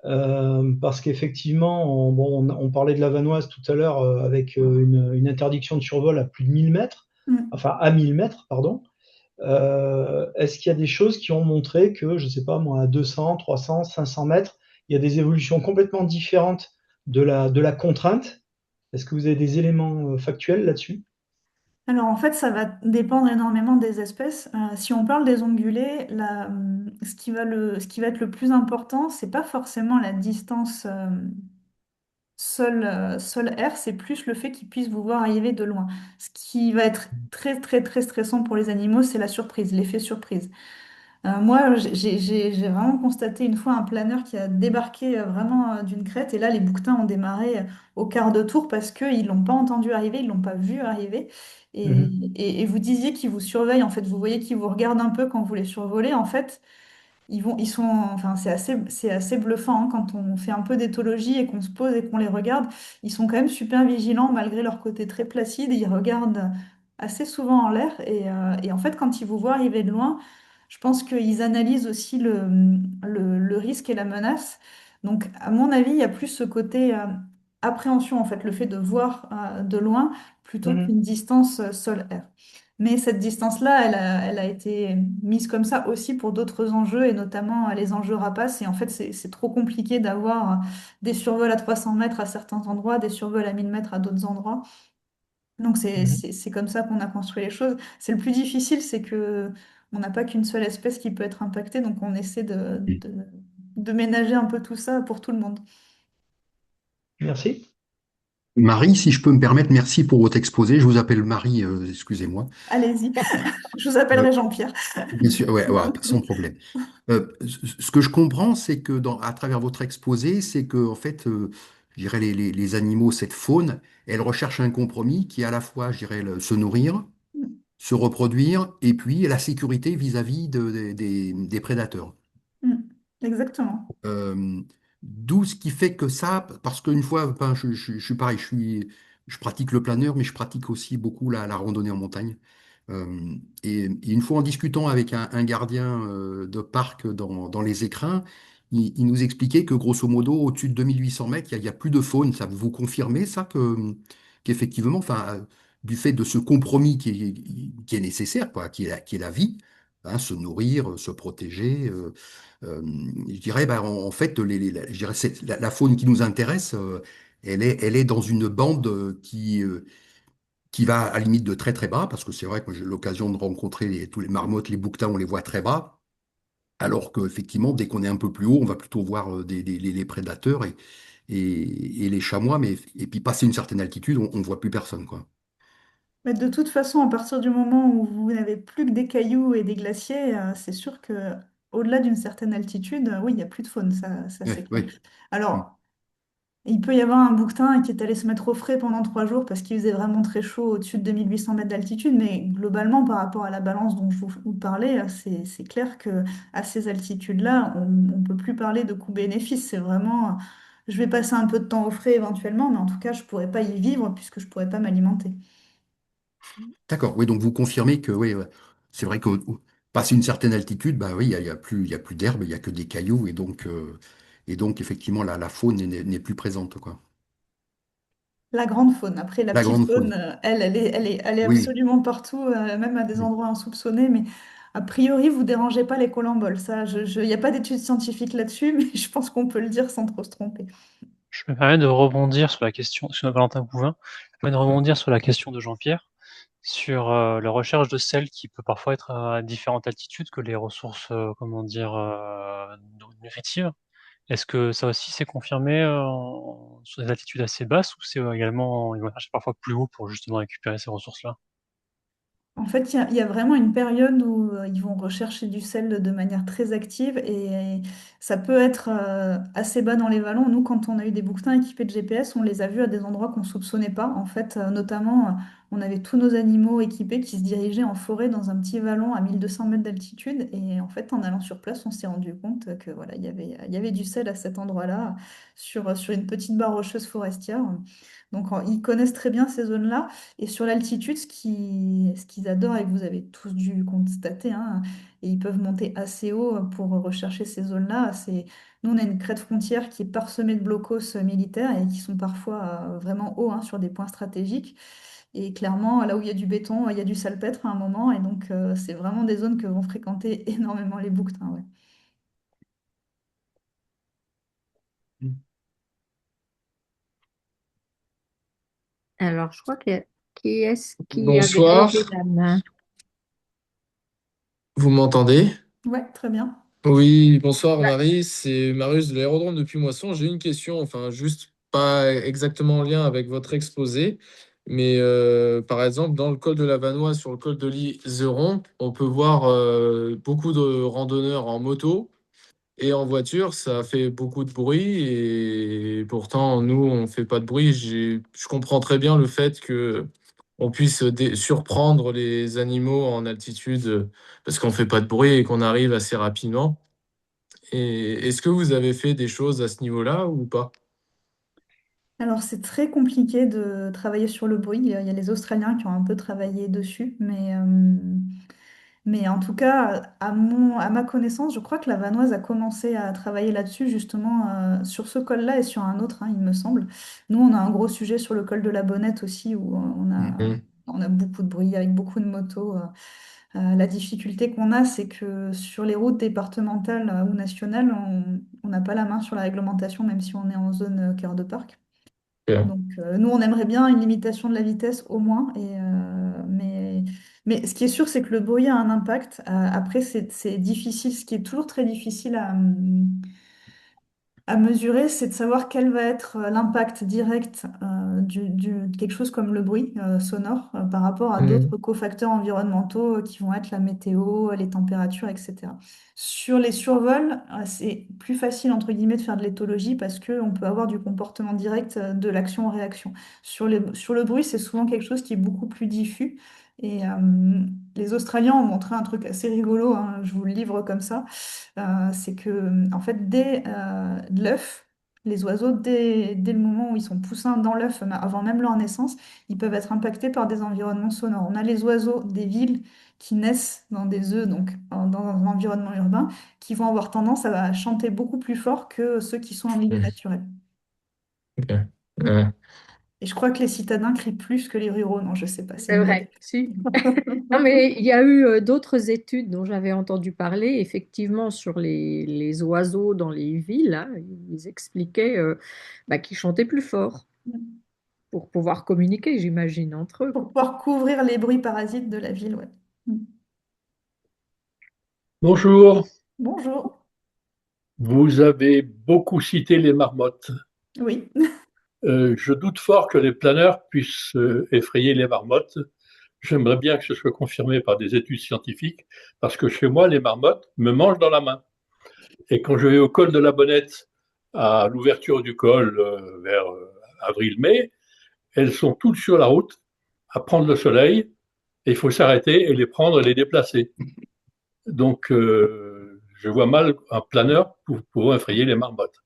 Parce qu'effectivement, bon, on parlait de la Vanoise tout à l'heure avec une interdiction de survol à plus de 1000 mètres, Mm. enfin à 1000 mètres, pardon. Est-ce qu'il y a des choses qui ont montré que, je ne sais pas moi, à 200, 300, 500 mètres, il y a des évolutions complètement différentes de la contrainte? Est-ce que vous avez des éléments factuels là-dessus? Alors en fait, ça va dépendre énormément des espèces. Si on parle des ongulés, ce qui va être le plus important, c'est pas forcément la distance sol air, c'est plus le fait qu'ils puissent vous voir arriver de loin. Ce qui va être très très très stressant pour les animaux, c'est la surprise, l'effet surprise. Moi, j'ai vraiment constaté une fois un planeur qui a débarqué vraiment d'une crête et là, les bouquetins ont démarré au quart de tour parce qu'ils l'ont pas entendu arriver, ils l'ont pas vu arriver. Et, Mhm. et vous disiez qu'ils vous surveillent, en fait, vous voyez qu'ils vous regardent un peu quand vous les survolez. En fait, enfin, c'est assez bluffant hein, quand on fait un peu d'éthologie et qu'on se pose et qu'on les regarde. Ils sont quand même super vigilants malgré leur côté très placide. Ils regardent assez souvent en l'air et en fait, quand ils vous voient arriver de loin, je pense qu'ils analysent aussi le risque et la menace. Donc, à mon avis, il y a plus ce côté appréhension, en fait, le fait de voir de loin plutôt Mhm. qu'une distance sol-air. Mais cette distance-là, elle a été mise comme ça aussi pour d'autres enjeux, et notamment les enjeux rapaces. Et en fait, c'est trop compliqué d'avoir des survols à 300 mètres à certains endroits, des survols à 1000 mètres à d'autres endroits. Donc Mhm. c'est comme ça qu'on a construit les choses. C'est le plus difficile, c'est que on n'a pas qu'une seule espèce qui peut être impactée, donc on essaie de ménager un peu tout ça pour tout le monde. Merci. Marie, si je peux me permettre, merci pour votre exposé. Je vous appelle Marie, excusez-moi. Allez-y, je vous Euh, appellerai Jean-Pierre. Bien sûr, ouais, ouais, sans problème. Ce que je comprends, c'est que à travers votre exposé, c'est que en fait, je dirais les animaux, cette faune, elle recherche un compromis qui est à la fois, je dirais, se nourrir, se reproduire, et puis la sécurité vis-à-vis des prédateurs. Mm, exactement. Euh, D'où ce qui fait que ça, parce qu'une fois, ben, je suis pareil, je pratique le planeur, mais je pratique aussi beaucoup la randonnée en montagne. Et une fois en discutant avec un gardien de parc dans les écrins, il nous expliquait que grosso modo, au-dessus de 2800 mètres, il y a plus de faune. Ça vous confirmez ça qu'effectivement, enfin, du fait de ce compromis qui est nécessaire, quoi, qui est la vie, hein, se nourrir, se protéger. Euh, je dirais, bah, en fait, je dirais, la faune qui nous intéresse, elle est dans une bande qui va à la limite de très très bas, parce que c'est vrai que moi, j'ai l'occasion de rencontrer tous les marmottes, les bouquetins, on les voit très bas, alors qu'effectivement, dès qu'on est un peu plus haut, on va plutôt voir les prédateurs et les chamois, mais et puis passer une certaine altitude, on ne voit plus personne, quoi. Mais de toute façon, à partir du moment où vous n'avez plus que des cailloux et des glaciers, c'est sûr que au-delà d'une certaine altitude, oui, il n'y a plus de faune, ça c'est Ouais, clair. ouais. Mm. Alors, il peut y avoir un bouquetin qui est allé se mettre au frais pendant 3 jours parce qu'il faisait vraiment très chaud au-dessus de 2800 mètres d'altitude, mais globalement, par rapport à la balance dont je vous parlais, c'est clair que à ces altitudes-là, on ne peut plus parler de coût-bénéfice. C'est vraiment, je vais passer un peu de temps au frais éventuellement, mais en tout cas, je ne pourrais pas y vivre puisque je ne pourrais pas m'alimenter. D'accord, oui, donc vous confirmez que oui, ouais, c'est vrai que passer une certaine altitude, bah oui, il y a plus d'herbe, il y a que des cailloux, et donc effectivement, la faune n'est plus présente, quoi. La grande faune. Après, la La petite grande faune, faune. elle est Oui, absolument partout, même à des oui. endroits insoupçonnés. Mais a priori, vous dérangez pas les colamboles. Ça, il n'y a pas d'études scientifiques là-dessus, mais je pense qu'on peut le dire sans trop se tromper. Je me permets de rebondir sur la question, sur Valentin Bouvin, je me permets de rebondir sur la question de Jean-Pierre, sur la recherche de sel qui peut parfois être à différentes altitudes que les ressources, comment dire, nutritives. Est-ce que ça aussi c'est confirmé sur des altitudes assez basses ou c'est également, ils vont chercher parfois plus haut pour justement récupérer ces ressources-là? En fait, il y a vraiment une période où ils vont rechercher du sel de manière très active et ça peut être assez bas dans les vallons. Nous, quand on a eu des bouquetins équipés de GPS, on les a vus à des endroits qu'on ne soupçonnait pas. En fait, notamment, on avait tous nos animaux équipés qui se dirigeaient en forêt dans un petit vallon à 1200 mètres d'altitude. Et en fait, en allant sur place, on s'est rendu compte que voilà, il y avait du sel à cet endroit-là, sur une petite barre rocheuse forestière. Donc, ils connaissent très bien ces zones-là. Et sur l'altitude, ce qu'ils adorent, et que vous avez tous dû constater, hein, et ils peuvent monter assez haut pour rechercher ces zones-là, nous, on a une crête frontière qui est parsemée de blocos militaires et qui sont parfois vraiment hauts hein, sur des points stratégiques. Et clairement, là où il y a du béton, il y a du salpêtre à un moment. Et donc, c'est vraiment des zones que vont fréquenter énormément les bouquetins. Ouais. Alors, je crois que qui est-ce qui avait levé Bonsoir, la main? vous m'entendez? Ouais, très bien. Oui, bonsoir Ouais. Marie, c'est Marius de l'aérodrome depuis Moisson. J'ai une question, enfin juste pas exactement en lien avec votre exposé, mais par exemple, dans le col de la Vanoise, sur le col de l'Iseron, on peut voir beaucoup de randonneurs en moto et en voiture. Ça fait beaucoup de bruit et pourtant, nous, on fait pas de bruit. Je comprends très bien le fait que on puisse surprendre les animaux en altitude parce qu'on fait pas de bruit et qu'on arrive assez rapidement. Et est-ce que vous avez fait des choses à ce niveau-là ou pas? Alors, c'est très compliqué de travailler sur le bruit. Il y a les Australiens qui ont un peu travaillé dessus, mais en tout cas, à ma connaissance, je crois que la Vanoise a commencé à travailler là-dessus, justement, sur ce col-là et sur un autre, hein, il me semble. Nous, on a un gros sujet sur le col de la Bonnette aussi, où Mhm. on a beaucoup de bruit avec beaucoup de motos. La difficulté qu'on a, c'est que sur les routes départementales ou nationales, on n'a pas la main sur la réglementation, même si on est en zone cœur de parc. Ok. Donc, nous, on aimerait bien une limitation de la vitesse au moins. Mais ce qui est sûr, c'est que le bruit a un impact. Après, c'est difficile. Ce qui est toujours très difficile à mesurer, c'est de savoir quel va être l'impact direct de quelque chose comme le bruit sonore par rapport à d'autres Mhm. cofacteurs environnementaux qui vont être la météo, les températures, etc. Sur les survols, c'est plus facile entre guillemets de faire de l'éthologie parce qu'on peut avoir du comportement direct de l'action-réaction. Sur le bruit, c'est souvent quelque chose qui est beaucoup plus diffus. Et les Australiens ont montré un truc assez rigolo, hein, je vous le livre comme ça. C'est que, en fait, dès l'œuf, les oiseaux, dès le moment où ils sont poussins dans l'œuf, avant même leur naissance, ils peuvent être impactés par des environnements sonores. On a les oiseaux des villes qui naissent dans des œufs, donc dans un environnement urbain, qui vont avoir tendance à chanter beaucoup plus fort que ceux qui sont en milieu Mhm. naturel. Ok. Ouais. Et je crois que les citadins crient plus que les ruraux. Non, je sais pas, c'est C'est une blague. vrai, si. Non, mais il y a eu d'autres études dont j'avais entendu parler, effectivement, sur les oiseaux dans les villes, hein. Ils expliquaient qu'ils chantaient plus fort pour pouvoir communiquer, j'imagine, entre eux, Pour quoi. pouvoir couvrir les bruits parasites de la ville, ouais. Bonjour, Bonjour. vous avez beaucoup cité les marmottes. Oui. Je doute fort que les planeurs puissent effrayer les marmottes. J'aimerais bien que ce soit confirmé par des études scientifiques, parce que chez moi, les marmottes me mangent dans la main. Et quand je vais au col de la Bonnette, à l'ouverture du col vers avril-mai, elles sont toutes sur la route à prendre le soleil, et il faut s'arrêter et les prendre et les déplacer. Donc, je vois mal un planeur pour effrayer les marmottes.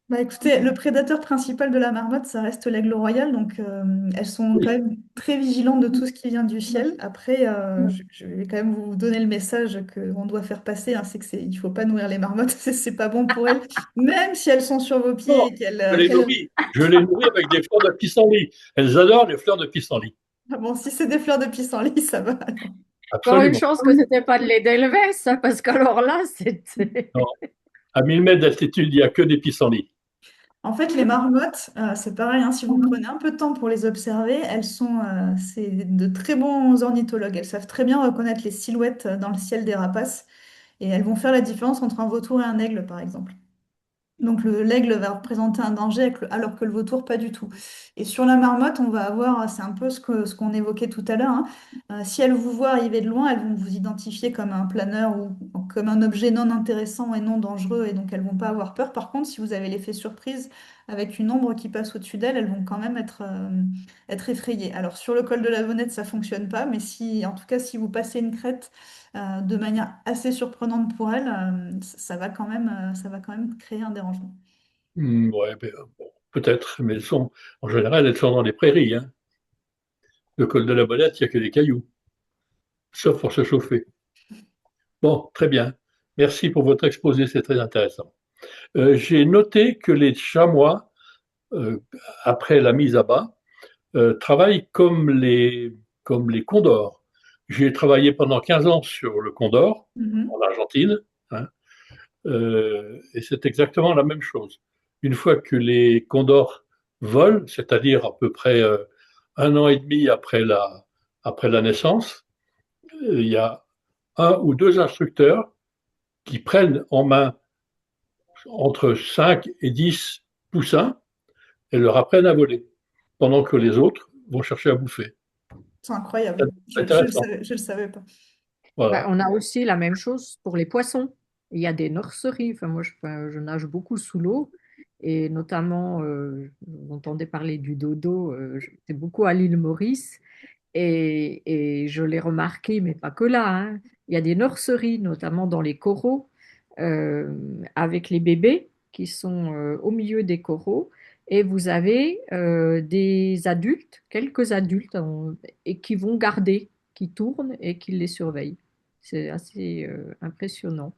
Bah écoutez, le prédateur principal de la marmotte, ça reste l'aigle royal, donc elles sont quand Oui. même très vigilantes de tout ce qui vient du ciel. Après, je vais quand même vous donner le message qu'on doit faire passer, hein, c'est il faut pas nourrir les marmottes, c'est pas bon pour elles, même si elles sont sur vos pieds Non, et je les qu'elles... nourris. Je les nourris avec des fleurs de pissenlit. Elles adorent les fleurs de pissenlit. Ah bon, si c'est des fleurs de pissenlit, ça va. Encore une Absolument. chance que c'était pas de lait d'Elvès, hein, parce qu'alors là, c'était... Non. À 1000 mètres d'altitude, il n'y a que des pissenlits. En fait, les marmottes, c'est pareil, hein, si vous prenez un peu de temps pour les observer, c'est de très bons ornithologues. Elles savent très bien reconnaître les silhouettes dans le ciel des rapaces. Et elles vont faire la différence entre un vautour et un aigle, par exemple. Donc l'aigle va représenter un danger alors que le vautour, pas du tout. Et sur la marmotte, on va avoir, c'est un peu ce qu'on évoquait tout à l'heure, hein. Si elles vous voient arriver de loin, elles vont vous identifier comme un planeur ou comme un objet non intéressant et non dangereux, et donc elles vont pas avoir peur. Par contre, si vous avez l'effet surprise avec une ombre qui passe au-dessus d'elles, elles vont quand même être effrayées. Alors sur le col de la Venette, ça fonctionne pas, mais si, en tout cas, si vous passez une crête de manière assez surprenante pour elles, ça va quand même créer un dérangement. Ouais, bon, peut-être, mais en général, elles sont dans les prairies, hein. Le col de la Bolette, il n'y a que des cailloux, sauf pour se chauffer. Bon, très bien. Merci pour votre exposé, c'est très intéressant. J'ai noté que les chamois, euh, après la mise à bas, travaillent comme les condors. J'ai travaillé pendant 15 ans sur le condor Mhm. en Argentine, hein, et c'est exactement la même chose. Une fois que les condors volent, c'est-à-dire à peu près 1 an et demi après la naissance, il y a un ou deux instructeurs qui prennent en main entre 5 et 10 poussins et leur apprennent à voler, pendant que les autres vont chercher à bouffer. C'est incroyable. C'est intéressant. Je le savais pas. Bah, Voilà. on a aussi la même chose pour les poissons. Il y a des nurseries. Enfin, moi, je nage beaucoup sous l'eau. Et notamment, vous entendez parler du dodo. J'étais beaucoup à l'île Maurice. Et je l'ai remarqué, mais pas que là, hein. Il y a des nurseries, notamment dans les coraux, avec les bébés qui sont au milieu des coraux. Et vous avez des adultes, quelques adultes, et qui vont garder, qui tournent et qui les surveillent. C'est assez impressionnant.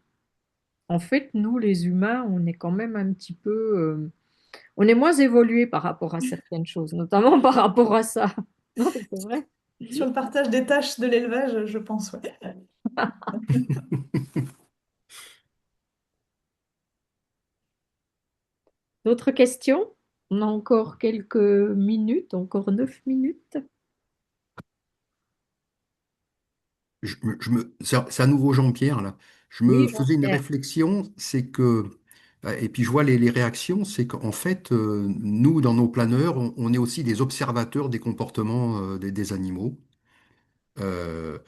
En fait, nous, les humains, on est quand même un petit peu... on est moins évolué par rapport à certaines choses, notamment par rapport à ça. Non, c'est vrai. Sur le partage des tâches de l'élevage, je pense, ouais. D'autres questions? On a encore quelques minutes, encore 9 minutes. C'est à nouveau Jean-Pierre, là. Je me Oui, faisais une Jean-Pierre. réflexion, c'est que, et puis je vois les réactions, c'est qu'en fait, nous, dans nos planeurs, on est aussi des observateurs des comportements des animaux. Euh,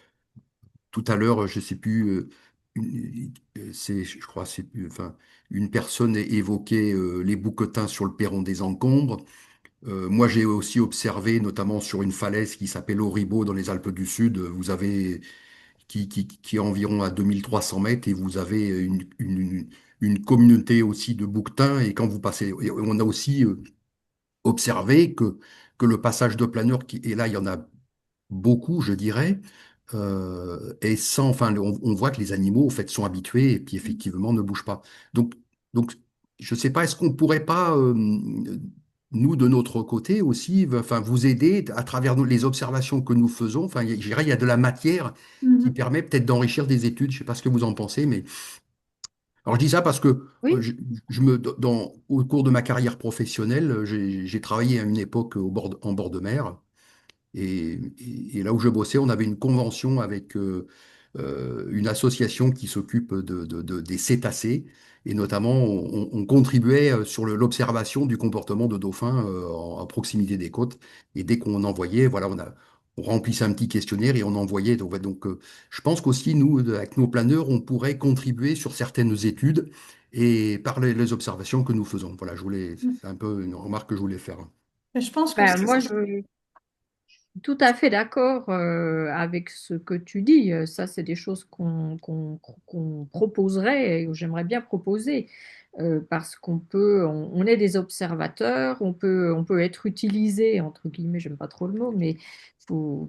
Tout à l'heure, je sais plus, je crois, enfin, une personne évoquait les bouquetins sur le perron des encombres. Moi, j'ai aussi observé, notamment sur une falaise qui s'appelle Auribeau dans les Alpes du Sud, vous avez qui est environ à 2 300 mètres et vous avez une communauté aussi de bouquetins. Et quand vous passez, et on a aussi observé que le passage de planeur, et là, il y en a beaucoup, je dirais, et sans, enfin, on voit que les animaux, en fait, sont habitués et puis effectivement ne bougent pas. Donc, donc, je sais pas, est-ce qu'on pourrait pas, nous, de notre côté aussi, enfin, vous aider à travers les observations que nous faisons. Enfin, je dirais, il y a de la matière qui Mhm. permet peut-être d'enrichir des études. Je sais pas ce que vous en pensez, mais alors je dis ça parce que Oui, au cours de ma carrière professionnelle, j'ai travaillé à une époque en bord de mer. Et là où je bossais, on avait une convention avec une association qui s'occupe des cétacés. Et notamment, on contribuait sur l'observation du comportement de dauphins à proximité des côtes. Et dès qu'on envoyait, voilà, on remplissait un petit questionnaire et on envoyait. Donc, ouais, je pense qu'aussi, nous, avec nos planeurs, on pourrait contribuer sur certaines études et par les observations que nous faisons. Voilà, c'est un peu une remarque que je voulais faire. Mais je pense que ben, moi, je suis tout à fait d'accord avec ce que tu dis. Ça, c'est des choses qu'on proposerait et que j'aimerais bien proposer parce on est des observateurs, on peut être utilisé, entre guillemets, j'aime pas trop le mot, mais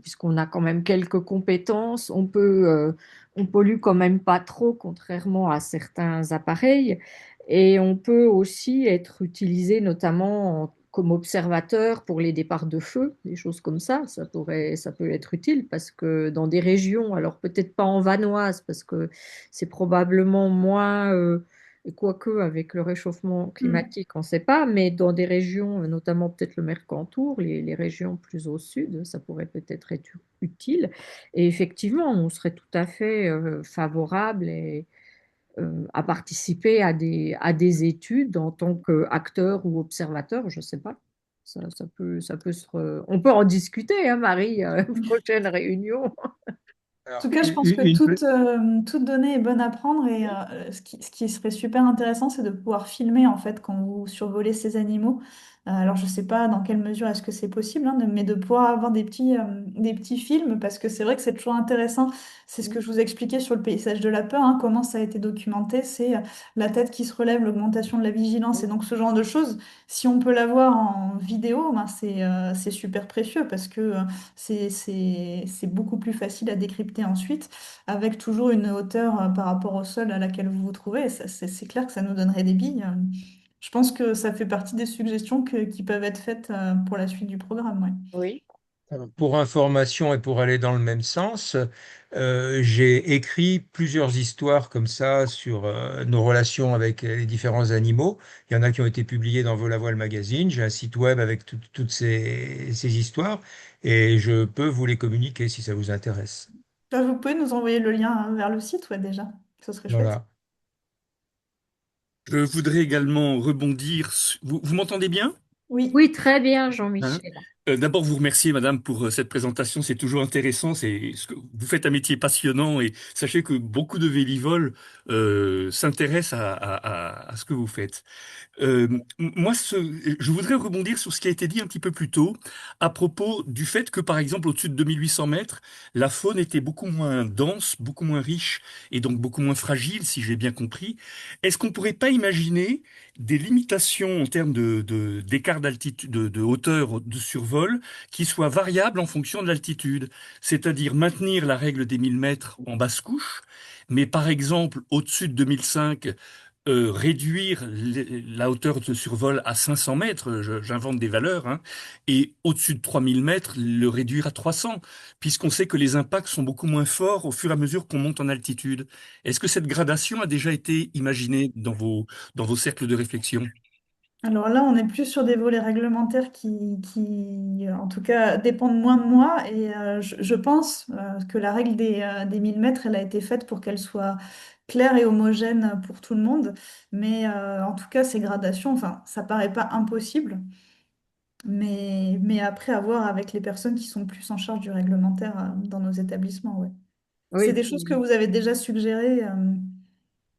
puisqu'on a quand même quelques compétences, on pollue quand même pas trop, contrairement à certains appareils. Et on peut aussi être utilisé notamment comme observateur pour les départs de feu, des choses comme ça peut être utile parce que dans des régions, alors peut-être pas en Vanoise parce que c'est probablement moins, quoique avec le réchauffement Mm. climatique, on ne sait pas, mais dans des régions, notamment peut-être le Mercantour, les régions plus au sud, ça pourrait peut-être être utile. Et effectivement, on serait tout à fait favorable à participer à des études en tant qu'acteur ou observateur, je ne sais pas. Ça peut on peut en discuter, hein, Marie, prochaine réunion. En Alors, tout cas, je pense que toute donnée est bonne à prendre et ce qui serait super intéressant, c'est de pouvoir filmer en fait quand vous survolez ces animaux. Alors, je ne sais pas dans quelle mesure est-ce que c'est possible, hein, mais de pouvoir avoir des petits films parce que c'est vrai que c'est toujours intéressant. C'est ce que je vous expliquais sur le paysage de la peur, hein, comment ça a été documenté. C'est la tête qui se relève, l'augmentation de la vigilance et donc ce genre de choses. Si on peut l'avoir en vidéo, ben, c'est super précieux parce que c'est beaucoup plus facile à décrypter ensuite, avec toujours une hauteur par rapport au sol à laquelle vous vous trouvez. Et c'est clair que ça nous donnerait des billes. Je pense que ça fait partie des suggestions qui peuvent être faites pour la suite du programme. Ouais. Oui. Pour information et pour aller dans le même sens, j'ai écrit plusieurs histoires comme ça sur nos relations avec les différents animaux. Il y en a qui ont été publiées dans Vol à Voile magazine. J'ai un site web avec toutes ces histoires et je peux vous les communiquer si ça vous intéresse. Vous pouvez nous envoyer le lien vers le site, ouais, déjà. Ce serait chouette. Voilà. Je voudrais également rebondir. Vous m'entendez bien? Oui. Oui, très bien, Hein. Jean-Michel. D'abord, vous remercier, Madame, pour cette présentation. C'est toujours intéressant. Vous faites un métier passionnant et sachez que beaucoup de vélivoles s'intéressent à ce que vous faites. Moi, je voudrais rebondir sur ce qui a été dit un petit peu plus tôt à propos du fait que, par exemple, au-dessus de 2800 mètres, la faune était beaucoup moins dense, beaucoup moins riche et donc beaucoup moins fragile, si j'ai bien compris. Est-ce qu'on ne pourrait pas imaginer des limitations en termes d'écart d'altitude, de hauteur de survol qui soient variables en fonction de l'altitude? C'est-à-dire maintenir la règle des 1000 mètres en basse couche, mais par exemple, au-dessus de 2005, réduire la hauteur de survol à 500 mètres, j'invente des valeurs, hein, et au-dessus de 3000 mètres, le réduire à 300, puisqu'on sait que les impacts sont beaucoup moins forts au fur et à mesure qu'on monte en altitude. Est-ce que cette gradation a déjà été imaginée dans vos cercles de réflexion? Alors là, on est plus sur des volets réglementaires qui, en tout cas, dépendent moins de moi. Et je pense que la règle des 1000 mètres, elle a été faite pour qu'elle soit claire et homogène pour tout le monde. Mais en tout cas, ces gradations, enfin, ça paraît pas impossible. Mais après, à voir avec les personnes qui sont plus en charge du réglementaire dans nos établissements, ouais. C'est Oui, des choses que vous avez déjà suggérées.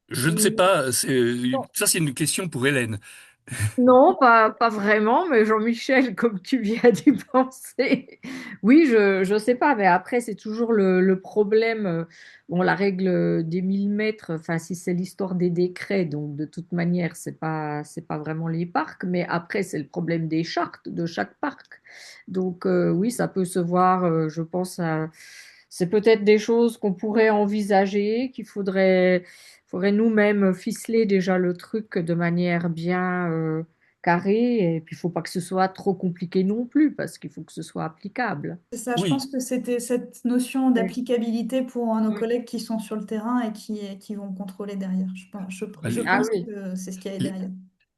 Je ne sais pas, ça c'est une question pour Hélène. non, pas vraiment, mais Jean-Michel, comme tu viens d'y penser, oui, je sais pas, mais après, c'est toujours le problème. Bon, la règle des 1000 mètres, enfin, si c'est l'histoire des décrets, donc de toute manière, c'est pas vraiment les parcs, mais après, c'est le problème des chartes de chaque parc. Donc, oui, ça peut se voir, je pense, c'est peut-être des choses qu'on pourrait envisager, faudrait nous-mêmes ficeler déjà le truc de manière bien carrée. Et puis, il faut pas que ce soit trop compliqué non plus, parce qu'il faut que ce soit applicable. C'est ça, je pense Oui, que c'était cette notion Oui. d'applicabilité pour nos Mm. collègues qui sont sur le terrain et qui vont contrôler derrière. Je les, Ah pense oui. que c'est ce qu'il y a derrière.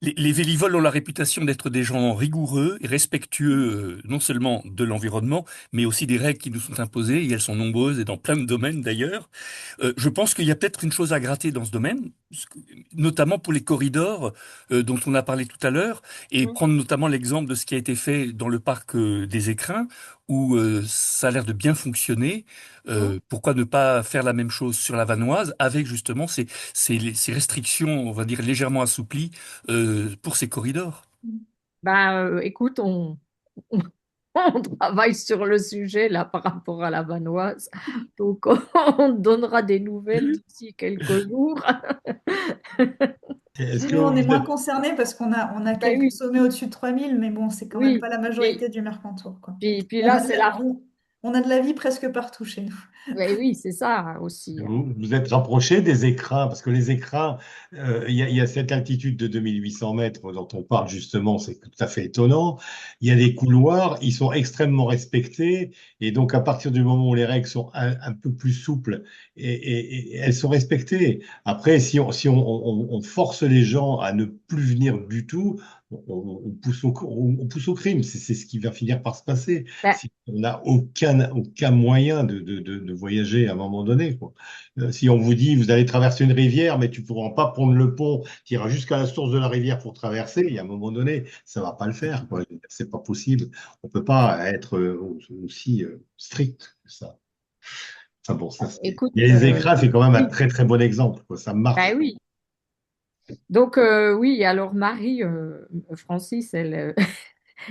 les vélivoles ont la réputation d'être des gens rigoureux et respectueux non seulement de l'environnement, mais aussi des règles qui nous sont imposées, et elles sont nombreuses et dans plein de domaines d'ailleurs. Je pense qu'il y a peut-être une chose à gratter dans ce domaine, notamment pour les corridors dont on a parlé tout à l'heure, et Mm. prendre notamment l'exemple de ce qui a été fait dans le parc des Écrins, où ça a l'air de bien fonctionner. Mm. Pourquoi ne pas faire la même chose sur la Vanoise avec justement ces restrictions, on va dire, légèrement assouplies pour ces corridors? Ben, écoute, on, on travaille sur le sujet là par rapport à la Vanoise. Donc, on te donnera des nouvelles d'ici quelques jours. Est-ce que Nous, on est vous moins êtes concernés parce qu'on a Ben quelques oui, sommets au-dessus de 3000, mais bon, c'est quand même oui. pas la Puis, majorité du Mercantour, quoi. puis On là, a de c'est la, la... on a de la vie presque partout chez nous. Ben oui, c'est ça aussi. Vous vous êtes rapproché des écrins, parce que les écrins, il y a cette altitude de 2800 mètres dont on parle justement, c'est tout à fait étonnant. Il y a des couloirs, ils sont extrêmement respectés, et donc à partir du moment où les règles sont un peu plus souples, et elles sont respectées. Après, si on force les gens à ne plus venir du tout, on pousse au crime. C'est ce qui va finir par se passer. Ben, Si on n'a aucun moyen de voyager à un moment donné, quoi. Si on vous dit, vous allez traverser une rivière, mais tu ne pourras pas prendre le pont qui ira jusqu'à la source de la rivière pour traverser, et à un moment donné, ça ne va pas le faire, quoi. C'est pas possible. On ne peut pas être aussi strict que ça. Enfin bon, ça, écoute, et les écrans, c'est quand même un oui, très très bon exemple, quoi. Ça marche. ben oui. Donc, oui, alors Marie, Francis, elle,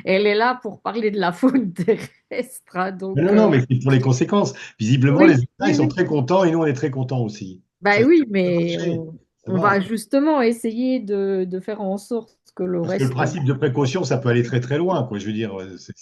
elle est là pour parler de la faune terrestre, hein. Mais non, Donc, non, mais c'est pour les conséquences. Visiblement, les oui, écrans, ils oui, sont oui. très contents et nous, on est très contents aussi. Ça, Ben ça oui, a mais marché. Ça on va marche. justement essayer de faire en sorte que le Parce que le reste. principe de précaution, ça peut aller très très loin, quoi. Je veux dire,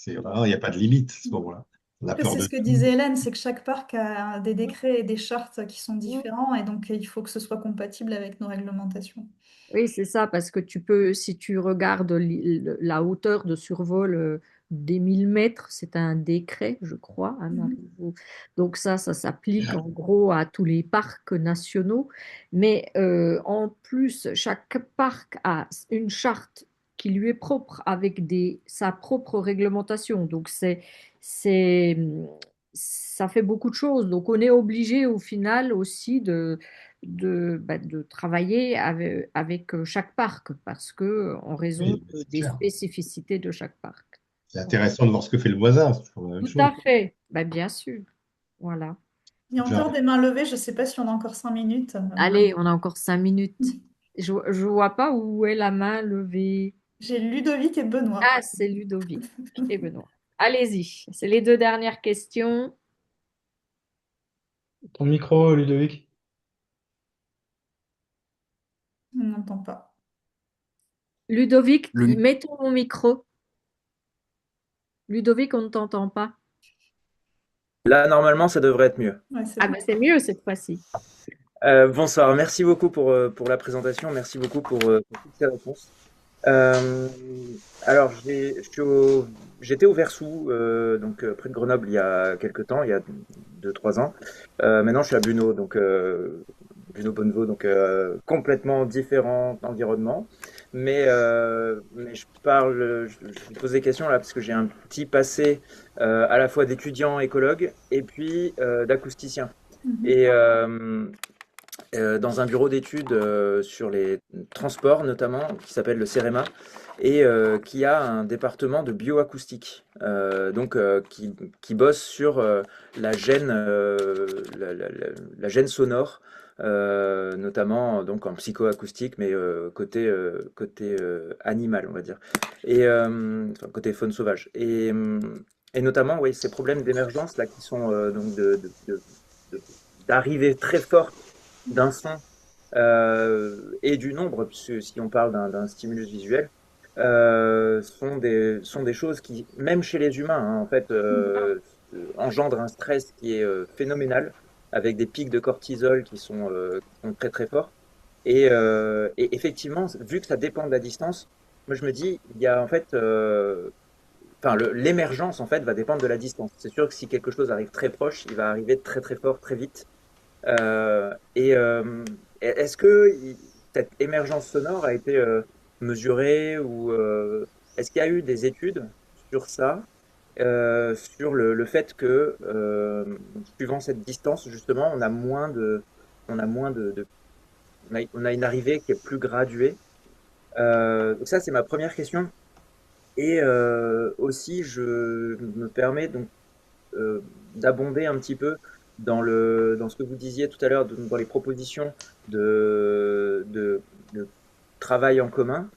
il n'y a pas de limite à ce moment-là. On a Après, peur c'est de ce que tout. disait Hélène, c'est que chaque parc a des décrets et des chartes qui sont différents et donc il faut que ce soit compatible avec nos réglementations. Oui, c'est ça, parce que tu peux, si tu regardes la hauteur de survol des 1000 mètres, c'est un décret, je crois, hein, Mhm. Marie. Donc ça s'applique en gros à tous les parcs nationaux. Mais en plus, chaque parc a une charte qui lui est propre, avec sa propre réglementation. Donc ça fait beaucoup de choses. Donc on est obligé au final aussi de travailler avec chaque parc parce que en raison Oui, c'est des clair. spécificités de chaque parc. C'est intéressant de voir ce que fait le voisin, c'est toujours la même Tout chose. à fait. Bien sûr. Voilà. Il y a Bien. encore des mains levées, je ne sais pas si on a encore 5 minutes. Allez, on a encore 5 minutes. Je vois pas où est la main levée. J'ai Ludovic et Benoît. Ah, c'est Ludovic et Benoît. Allez-y. C'est les deux dernières questions. Ton micro, Ludovic. On n'entend pas. Ludovic, Le, mets ton micro. Ludovic, on ne t'entend pas. Là, normalement, ça devrait être mieux. Ouais, c'est Ah, bon. c'est mieux cette fois-ci. Bonsoir, merci beaucoup pour la présentation, merci beaucoup pour toutes ces réponses. Euh, alors, j'étais au Versou, donc près de Grenoble, il y a quelques temps, il y a 2, 3 ans. Maintenant, je suis à Bunau, donc Bunau-Bonnevaux, donc complètement différent environnement. Mais je pose des questions là parce que j'ai un petit passé à la fois d'étudiant écologue et puis d'acousticien. Mhm. Et dans un bureau d'études sur les transports notamment, qui s'appelle le CEREMA, et qui a un département de bioacoustique, qui bosse sur la gêne, la gêne sonore, notamment donc en psychoacoustique, mais côté animal, on va dire, et enfin, côté faune sauvage. Et notamment, oui, ces problèmes d'émergence là qui sont donc de- d'arrivée très forte d'un son et du nombre, puisque si on parle d'un stimulus visuel, sont des choses qui, même chez les humains, hein, en fait, engendrent un stress qui est phénoménal, avec des pics de cortisol qui sont très très forts. Et effectivement, vu que ça dépend de la distance, moi je me dis, il y a en fait, enfin, l'émergence en fait va dépendre de la distance. C'est sûr que si quelque chose arrive très proche, il va arriver très très fort, très vite. Et est-ce que cette émergence sonore a été mesurée ou est-ce qu'il y a eu des études sur ça, sur le fait que suivant cette distance justement, on a moins on a une arrivée qui est plus graduée. Donc ça c'est ma première question. Et aussi je me permets donc d'abonder un petit peu dans ce que vous disiez tout à l'heure, dans les propositions de travail en commun.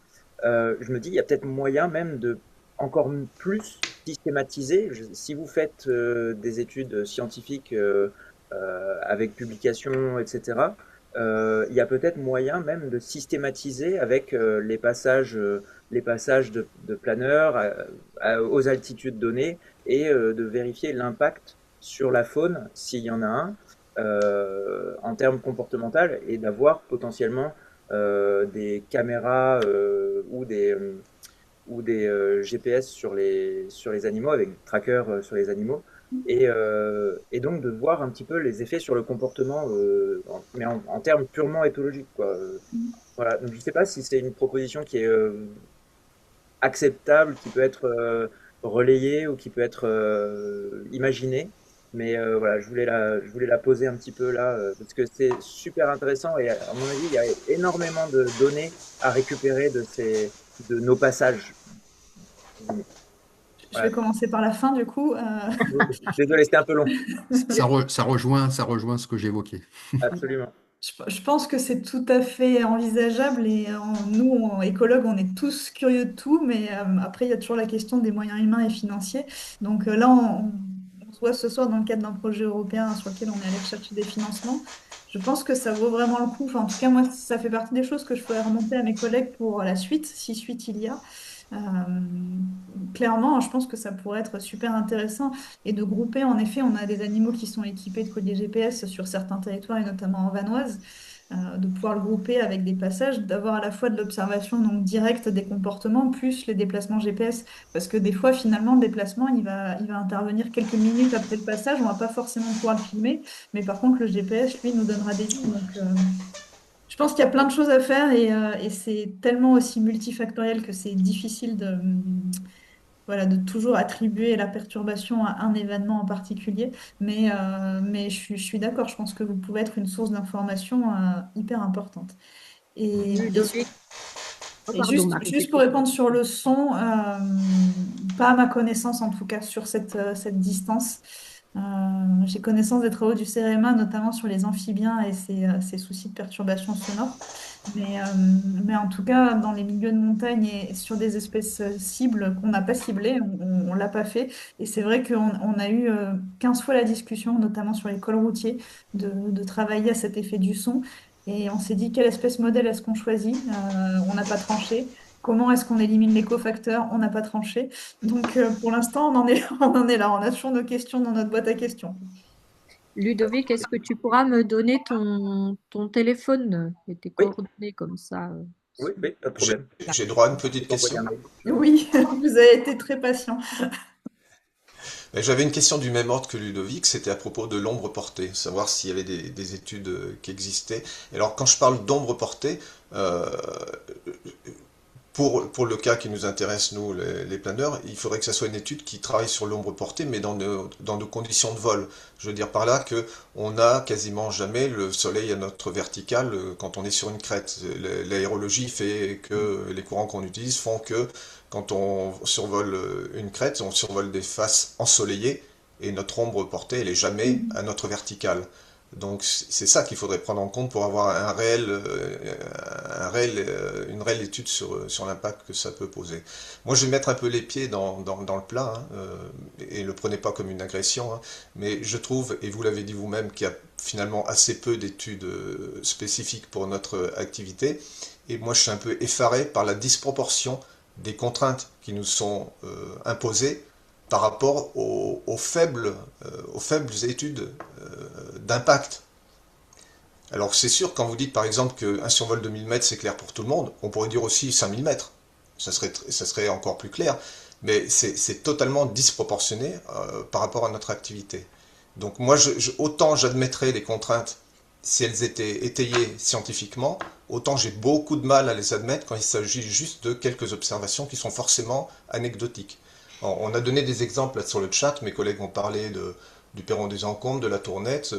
Je me dis, il y a peut-être moyen même de encore plus systématiser. Si vous faites des études scientifiques avec publication, etc., il y a peut-être moyen même de systématiser avec les passages de planeurs aux altitudes données et de vérifier l'impact sur la faune, s'il y en a un, en termes comportementaux, et d'avoir potentiellement des caméras ou des GPS sur les animaux, avec des trackers sur les animaux, et donc de voir un petit peu les effets sur le comportement, mais en termes purement éthologiques, quoi. Voilà. Donc je ne sais pas si c'est une proposition qui est acceptable, qui peut être relayée ou qui peut être imaginée. Mais voilà, je voulais la poser un petit peu là, parce que c'est super intéressant et à mon avis, il y a énormément de données à récupérer de nos passages. Je vais Voilà. commencer par la fin du coup. Désolé, c'était un peu long. ça rejoint ce que j'évoquais. Absolument. Je pense que c'est tout à fait envisageable et nous, écologues, on est tous curieux de tout, mais après, il y a toujours la question des moyens humains et financiers. Donc là, on se voit ce soir dans le cadre d'un projet européen sur lequel on est allé chercher des financements. Je pense que ça vaut vraiment le coup. Enfin, en tout cas, moi, ça fait partie des choses que je pourrais remonter à mes collègues pour la suite, si suite il y a. Euh, Clairement, je pense que ça pourrait être super intéressant et de grouper, en effet, on a des animaux qui sont équipés de colliers GPS sur certains territoires et notamment en Vanoise, de pouvoir le grouper avec des passages, d'avoir à la fois de l'observation donc directe des comportements plus les déplacements GPS, parce que des fois, finalement, le déplacement, il va intervenir quelques minutes après le passage, on va pas forcément pouvoir le filmer, mais par contre, le GPS, lui, nous donnera des lignes. Donc, je pense qu'il y a plein de choses à faire et c'est tellement aussi multifactoriel que c'est difficile voilà, de toujours attribuer la perturbation à un événement en particulier. Mais je suis d'accord, je pense que vous pouvez être une source d'information hyper importante. Et Ludovic, oh, et pardon, juste, Marie, juste pour répondre sur le son, pas à ma connaissance en tout cas sur cette distance. Euh, j'ai connaissance des travaux du CEREMA, notamment sur les amphibiens et ces soucis de perturbation sonore. Mais en tout cas, dans les milieux de montagne et sur des espèces cibles qu'on n'a pas ciblées, on ne l'a pas fait. Et c'est vrai qu'on a eu 15 fois la discussion, notamment sur les cols routiers, de travailler à cet effet du son. Et on s'est dit, quelle espèce modèle est-ce qu'on choisit? On n'a pas tranché. Comment est-ce qu'on élimine les cofacteurs? On n'a pas tranché. Donc, pour l'instant, on en est, on en est là. On a toujours nos questions dans notre boîte à questions. Ludovic, est-ce que tu pourras me donner ton téléphone et tes Oui, coordonnées comme ça? oui, oui, pas de J'ai problème. j'ai droit à une Je petite vais t'envoyer question. un mail. Oui, vous avez été très patient. Ben, j'avais une question du même ordre que Ludovic, c'était à propos de l'ombre portée, savoir s'il y avait des études qui existaient. Et alors, quand je parle d'ombre portée, euh, pour le cas qui nous intéresse, nous, les planeurs, il faudrait que ça soit une étude qui travaille sur l'ombre portée, mais dans nos conditions de vol. Je veux dire par là que on n'a quasiment jamais le soleil à notre verticale quand on est sur une crête. L'aérologie fait que les courants qu'on utilise font que quand on survole une crête, on survole des faces ensoleillées et notre ombre portée, elle est jamais à notre verticale. Donc c'est ça qu'il faudrait prendre en compte pour avoir une réelle étude sur l'impact que ça peut poser. Moi, je vais mettre un peu les pieds dans le plat, hein, et ne le prenez pas comme une agression, hein, mais je trouve, et vous l'avez dit vous-même, qu'il y a finalement assez peu d'études spécifiques pour notre activité. Et moi, je suis un peu effaré par la disproportion des contraintes qui nous sont imposées par rapport aux faibles études d'impact. Alors c'est sûr, quand vous dites par exemple qu'un survol de 1000 mètres c'est clair pour tout le monde, on pourrait dire aussi 5000 mètres, ça serait encore plus clair, mais c'est totalement disproportionné par rapport à notre activité. Donc moi, autant j'admettrais les contraintes si elles étaient étayées scientifiquement, autant j'ai beaucoup de mal à les admettre quand il s'agit juste de quelques observations qui sont forcément anecdotiques. On a donné des exemples là sur le chat, mes collègues ont parlé du Perron des Encombres, de la Tournette.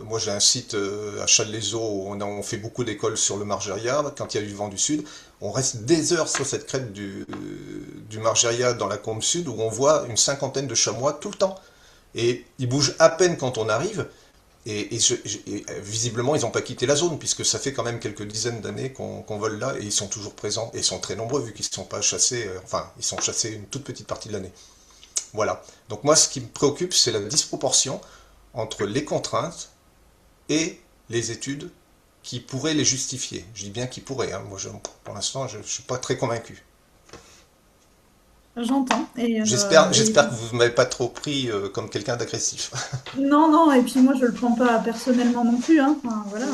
Moi j'ai un site à Challes-les-Eaux où on fait beaucoup d'écoles sur le Margeria. Quand il y a du vent du sud, on reste des heures sur cette crête du Margeria dans la combe sud où on voit une cinquantaine de chamois tout le temps. Et ils bougent à peine quand on arrive. Et visiblement, ils n'ont pas quitté la zone, puisque ça fait quand même quelques dizaines d'années qu'on vole là, et ils sont toujours présents, et ils sont très nombreux, vu qu'ils ne sont pas chassés, enfin, ils sont chassés une toute petite partie de l'année. Voilà. Donc moi, ce qui me préoccupe, c'est la disproportion entre les contraintes et les études qui pourraient les justifier. Je dis bien qui pourraient, hein. Moi, pour l'instant, je ne suis pas très convaincu. J'entends. J'espère que vous ne m'avez pas trop pris comme quelqu'un d'agressif. Non, non, et puis moi, je le prends pas personnellement non plus, hein. Enfin, voilà.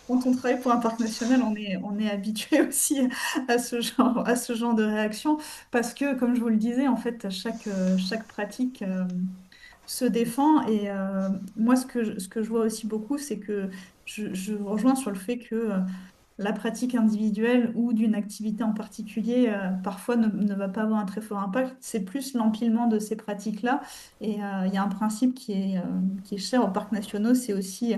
Quand on travaille pour un parc national, on est habitué aussi à ce genre de réaction parce que, comme je vous le disais, en fait, chaque pratique se défend. Et moi, ce que je vois aussi beaucoup, c'est que je vous rejoins sur le fait que la pratique individuelle ou d'une activité en particulier, parfois ne va pas avoir un très fort impact. C'est plus l'empilement de ces pratiques-là. Et il y a un principe qui est cher aux parcs nationaux, c'est aussi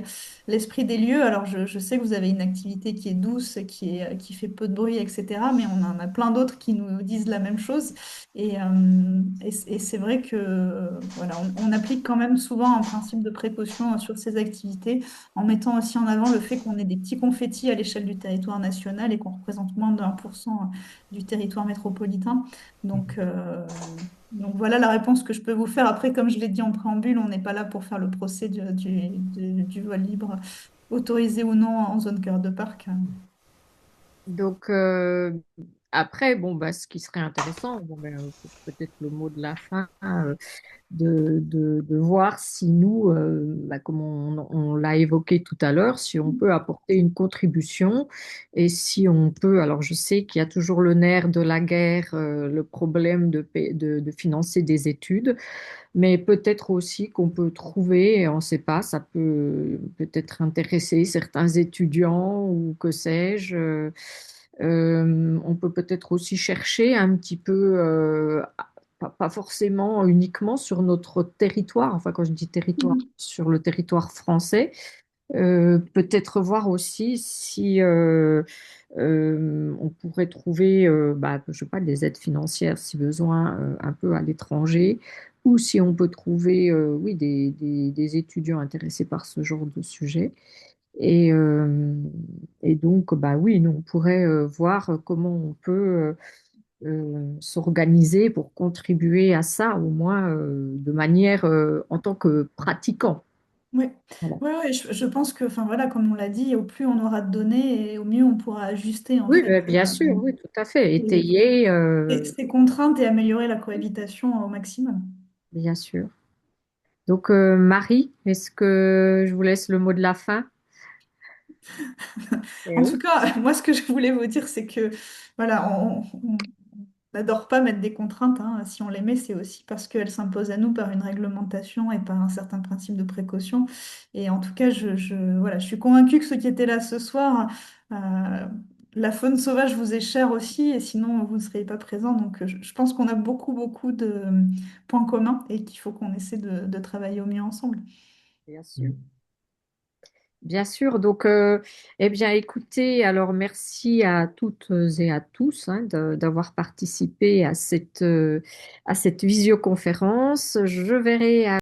l'esprit des lieux. Alors, je sais que vous avez une activité qui est douce, qui fait peu de bruit, etc. Mais on en a plein d'autres qui nous disent la même chose. Et c'est vrai que voilà, on applique quand même souvent un principe de précaution sur ces activités en mettant aussi en avant le fait qu'on ait des petits confettis à l'échelle du territoire national et qu'on représente moins de 1% du territoire métropolitain. Donc, euh, donc voilà la réponse que je peux vous faire. Après, comme je l'ai dit en préambule, on n'est pas là pour faire le procès du vol libre, autorisé ou non en zone cœur de parc. Donc, après, bon, bah, ce qui serait intéressant, bon, ben, peut-être le mot de la fin, de voir si nous, bah, comme on l'a évoqué tout à l'heure, si on peut apporter une contribution et si on peut, alors je sais qu'il y a toujours le nerf de la guerre, le problème de financer des études, mais peut-être aussi qu'on peut trouver, et on ne sait pas, ça peut peut-être intéresser certains étudiants ou que sais-je, On peut peut-être aussi chercher un petit peu, pas forcément uniquement sur notre territoire, enfin quand je dis territoire, Mhm. sur le territoire français, peut-être voir aussi si on pourrait trouver, je sais pas, des aides financières si besoin, un peu à l'étranger, ou si on peut trouver, oui, des étudiants intéressés par ce genre de sujet. Et, euh, et donc, bah oui, nous, on pourrait voir comment on peut s'organiser pour contribuer à ça, au moins de manière en tant que pratiquant. Oui, Voilà. ouais, ouais, je pense que, enfin voilà, comme on l'a dit, au plus on aura de données et au mieux on pourra ajuster en Oui, fait bien sûr, oui, tout à fait. ces Étayer, ces contraintes et améliorer la cohabitation au maximum. bien sûr. Donc, Marie, est-ce que je vous laisse le mot de la fin? Eh En tout oui. cas, moi, ce que je voulais vous dire, c'est que, voilà, on n'adore pas mettre des contraintes, hein. Si on les met, c'est aussi parce qu'elles s'imposent à nous par une réglementation et par un certain principe de précaution. Et en tout cas, voilà, je suis convaincue que ceux qui étaient là ce soir, euh, la faune sauvage vous est chère aussi, et sinon, vous ne seriez pas présents. Donc, je pense qu'on a beaucoup, beaucoup de points communs et qu'il faut qu'on essaie de travailler au mieux ensemble. Bien sûr. Bien sûr, donc, eh bien, écoutez, alors merci à toutes et à tous hein, d'avoir participé à cette visioconférence. Je verrai